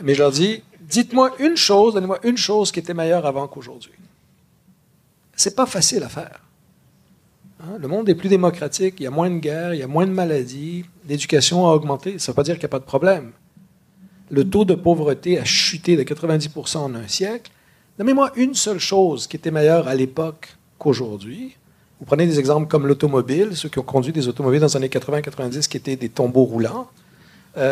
Mais je leur dis, donnez-moi une chose qui était meilleure avant qu'aujourd'hui. C'est pas facile à faire. Hein? Le monde est plus démocratique, il y a moins de guerres, il y a moins de maladies, l'éducation a augmenté. Ça ne veut pas dire qu'il n'y a pas de problème. Le taux de pauvreté a chuté de 90% en un siècle. Nommez-moi une seule chose qui était meilleure à l'époque qu'aujourd'hui. Vous prenez des exemples comme l'automobile, ceux qui ont conduit des automobiles dans les années 80-90 qui étaient des tombeaux roulants,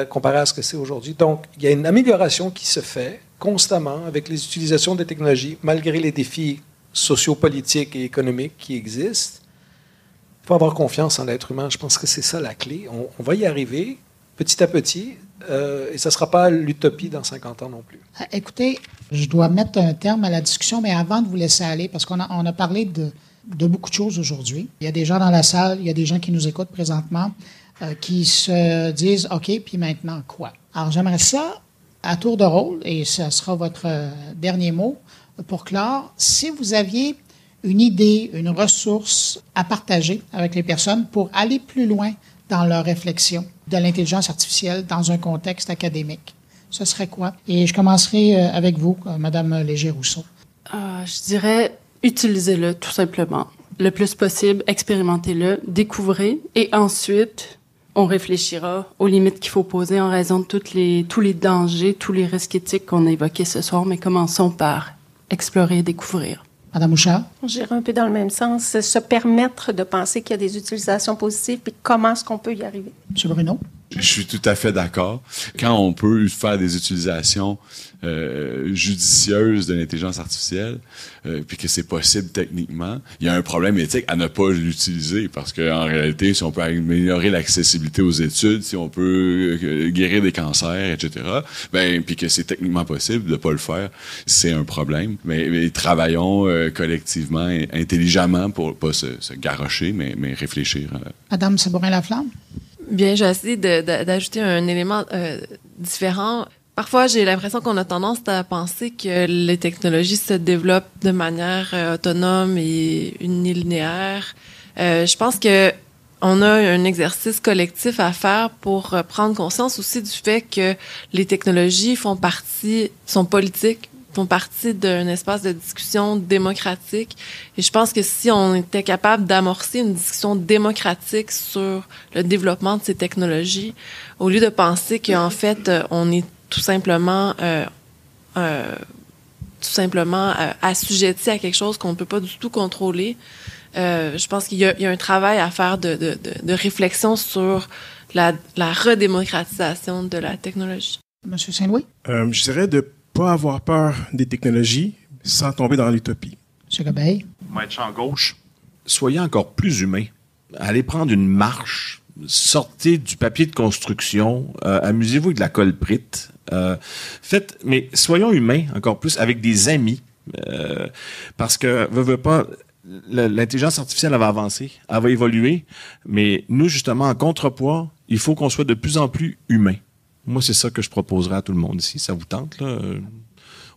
comparé à ce que c'est aujourd'hui. Donc, il y a une amélioration qui se fait constamment avec les utilisations des technologies, malgré les défis sociopolitiques et économiques qui existent. Il faut avoir confiance en l'être humain. Je pense que c'est ça la clé. On va y arriver petit à petit, et ça ne sera pas l'utopie dans 50 ans non plus. Écoutez, je dois mettre un terme à la discussion, mais avant de vous laisser aller, parce qu'on a parlé de beaucoup de choses aujourd'hui. Il y a des gens dans la salle, il y a des gens qui nous écoutent présentement, qui se disent « OK, puis maintenant quoi? » Alors, j'aimerais ça, à tour de rôle, et ça sera votre dernier mot pour clore, si vous aviez une idée, une ressource à partager avec les personnes pour aller plus loin dans leur réflexion de l'intelligence artificielle dans un contexte académique, ce serait quoi? Et je commencerai avec vous, Madame Léger-Rousseau. Je dirais, utilisez-le tout simplement. Le plus possible, expérimentez-le, découvrez, et ensuite, on réfléchira aux limites qu'il faut poser en raison de tous les dangers, tous les risques éthiques qu'on a évoqués ce soir, mais commençons par explorer et découvrir. Madame Bouchard? J'irai un peu dans le même sens. Se permettre de penser qu'il y a des utilisations positives, puis comment est-ce qu'on peut y arriver? Monsieur Bruno? Je suis tout à fait d'accord. Quand on peut faire des utilisations judicieuses de l'intelligence artificielle, puis que c'est possible techniquement, il y a un problème éthique à ne pas l'utiliser, parce qu'en réalité, si on peut améliorer l'accessibilité aux études, si on peut guérir des cancers, etc., puis que c'est techniquement possible de ne pas le faire, c'est un problème. Mais travaillons collectivement, intelligemment, pour pas se garrocher, mais réfléchir. Madame Sabourin-Laflamme? Bien, j'ai essayé d'ajouter un élément différent. Parfois, j'ai l'impression qu'on a tendance à penser que les technologies se développent de manière autonome et unilinéaire. Je pense que on a un exercice collectif à faire pour prendre conscience aussi du fait que les technologies sont politiques, font partie d'un espace de discussion démocratique. Et je pense que si on était capable d'amorcer une discussion démocratique sur le développement de ces technologies, au lieu de penser qu'en fait, on est tout simplement assujetti à quelque chose qu'on ne peut pas du tout contrôler, je pense qu'il y a un travail à faire de réflexion sur la redémocratisation de la technologie. Monsieur Saint-Louis? Je dirais de pas avoir peur des technologies sans tomber dans l'utopie. Monsieur Gobeil? Moi, être champ gauche. Soyez encore plus humain. Allez prendre une marche. Sortez du papier de construction. Amusez-vous avec de la colprite. Mais soyons humains encore plus avec des amis. Parce que, veux pas, l'intelligence artificielle, elle va avancer. Elle va évoluer. Mais nous, justement, en contrepoids, il faut qu'on soit de plus en plus humains. Moi, c'est ça que je proposerais à tout le monde ici. Ça vous tente, là?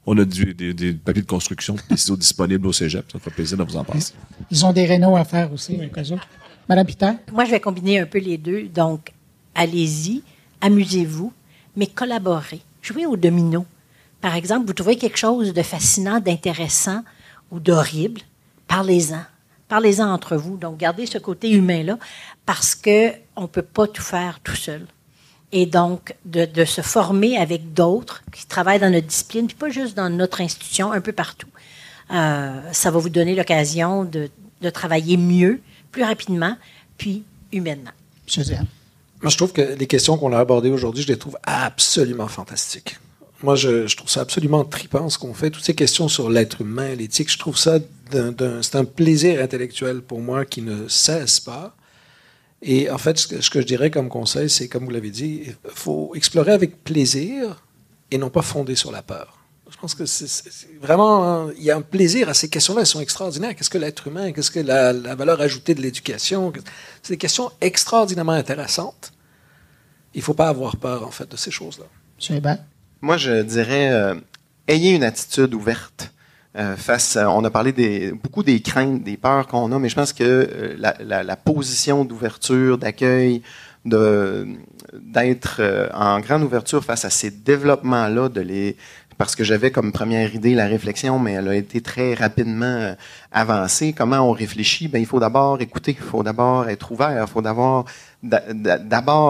On a des papiers de construction, des ciseaux disponibles au cégep. Ça fait plaisir de vous en passer. Ils ont des rénaux à faire aussi, au cas où. Madame Pitert? Moi, je vais combiner un peu les deux. Donc, allez-y, amusez-vous, mais collaborez. Jouez au domino. Par exemple, vous trouvez quelque chose de fascinant, d'intéressant ou d'horrible, parlez-en. Parlez-en entre vous. Donc, gardez ce côté humain-là, parce qu'on ne peut pas tout faire tout seul. Et donc, de se former avec d'autres qui travaillent dans notre discipline, puis pas juste dans notre institution, un peu partout. Ça va vous donner l'occasion de travailler mieux, plus rapidement, puis humainement. Monsieur Diane? Moi, je trouve que les questions qu'on a abordées aujourd'hui, je les trouve absolument fantastiques. Moi, je trouve ça absolument trippant, ce qu'on fait. Toutes ces questions sur l'être humain, l'éthique, je trouve ça c'est un plaisir intellectuel pour moi qui ne cesse pas. Et en fait, ce que je dirais comme conseil, c'est, comme vous l'avez dit, il faut explorer avec plaisir et non pas fonder sur la peur. Je pense que c'est vraiment... Il y a un plaisir à ces questions-là, elles sont extraordinaires. Qu'est-ce que l'être humain? Qu'est-ce que la valeur ajoutée de l'éducation? C'est des questions extraordinairement intéressantes. Il ne faut pas avoir peur, en fait, de ces choses-là. Monsieur Hébert? Moi, je dirais, ayez une attitude ouverte. On a parlé beaucoup des craintes, des peurs qu'on a, mais je pense que la position d'ouverture, d'accueil, d'être en grande ouverture face à ces développements-là, de les parce que j'avais comme première idée la réflexion, mais elle a été très rapidement avancée. Comment on réfléchit? Il faut d'abord écouter, il faut d'abord être ouvert, il faut d'abord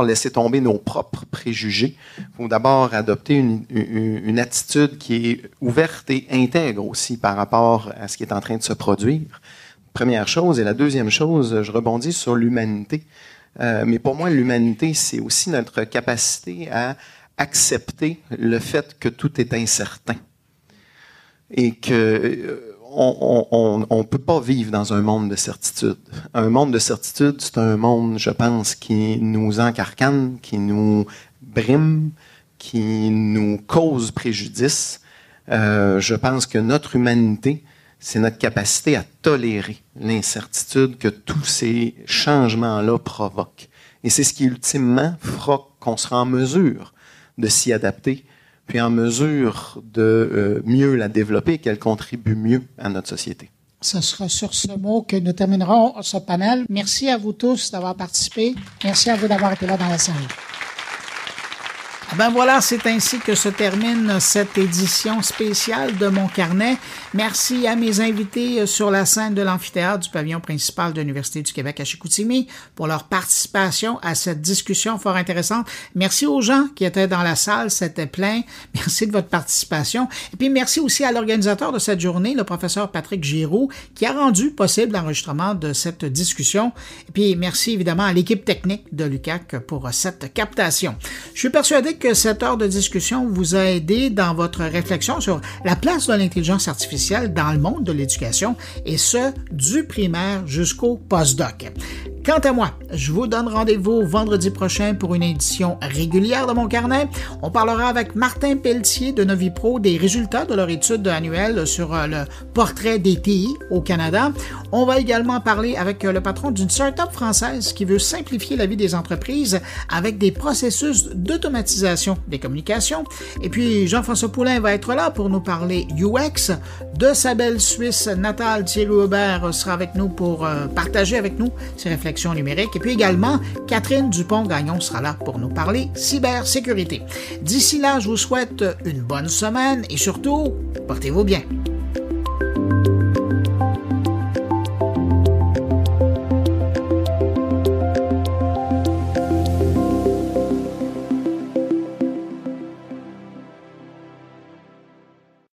laisser tomber nos propres préjugés. Il faut d'abord adopter une attitude qui est ouverte et intègre aussi par rapport à ce qui est en train de se produire. Première chose. Et la deuxième chose, je rebondis sur l'humanité. Mais pour moi, l'humanité, c'est aussi notre capacité à accepter le fait que tout est incertain. Et que on peut pas vivre dans un monde de certitude. Un monde de certitude, c'est un monde, je pense, qui nous encarcane, qui nous brime, qui nous cause préjudice. Je pense que notre humanité, c'est notre capacité à tolérer l'incertitude que tous ces changements-là provoquent. Et c'est ce qui, ultimement, fera qu'on sera en mesure de s'y adapter, puis en mesure de mieux la développer, qu'elle contribue mieux à notre société. Ce sera sur ce mot que nous terminerons ce panel. Merci à vous tous d'avoir participé. Merci à vous d'avoir été là dans la salle. Ben voilà, c'est ainsi que se termine cette édition spéciale de Mon Carnet. Merci à mes invités sur la scène de l'amphithéâtre du pavillon principal de l'Université du Québec à Chicoutimi pour leur participation à cette discussion fort intéressante. Merci aux gens qui étaient dans la salle, c'était plein. Merci de votre participation. Et puis merci aussi à l'organisateur de cette journée, le professeur Patrick Giroux, qui a rendu possible l'enregistrement de cette discussion. Et puis merci évidemment à l'équipe technique de l'UQAC pour cette captation. Je suis persuadé que cette heure de discussion vous a aidé dans votre réflexion sur la place de l'intelligence artificielle dans le monde de l'éducation, et ce, du primaire jusqu'au postdoc. Quant à moi, je vous donne rendez-vous vendredi prochain pour une édition régulière de Mon Carnet. On parlera avec Martin Pelletier de Novipro des résultats de leur étude annuelle sur le portrait des TI au Canada. On va également parler avec le patron d'une start-up française qui veut simplifier la vie des entreprises avec des processus d'automatisation des communications. Et puis, Jean-François Poulain va être là pour nous parler UX. De sa belle Suisse natale, Thierry Aubert sera avec nous pour partager avec nous ses réflexions numérique. Et puis également, Catherine Dupont-Gagnon sera là pour nous parler cybersécurité. D'ici là, je vous souhaite une bonne semaine et surtout, portez-vous bien.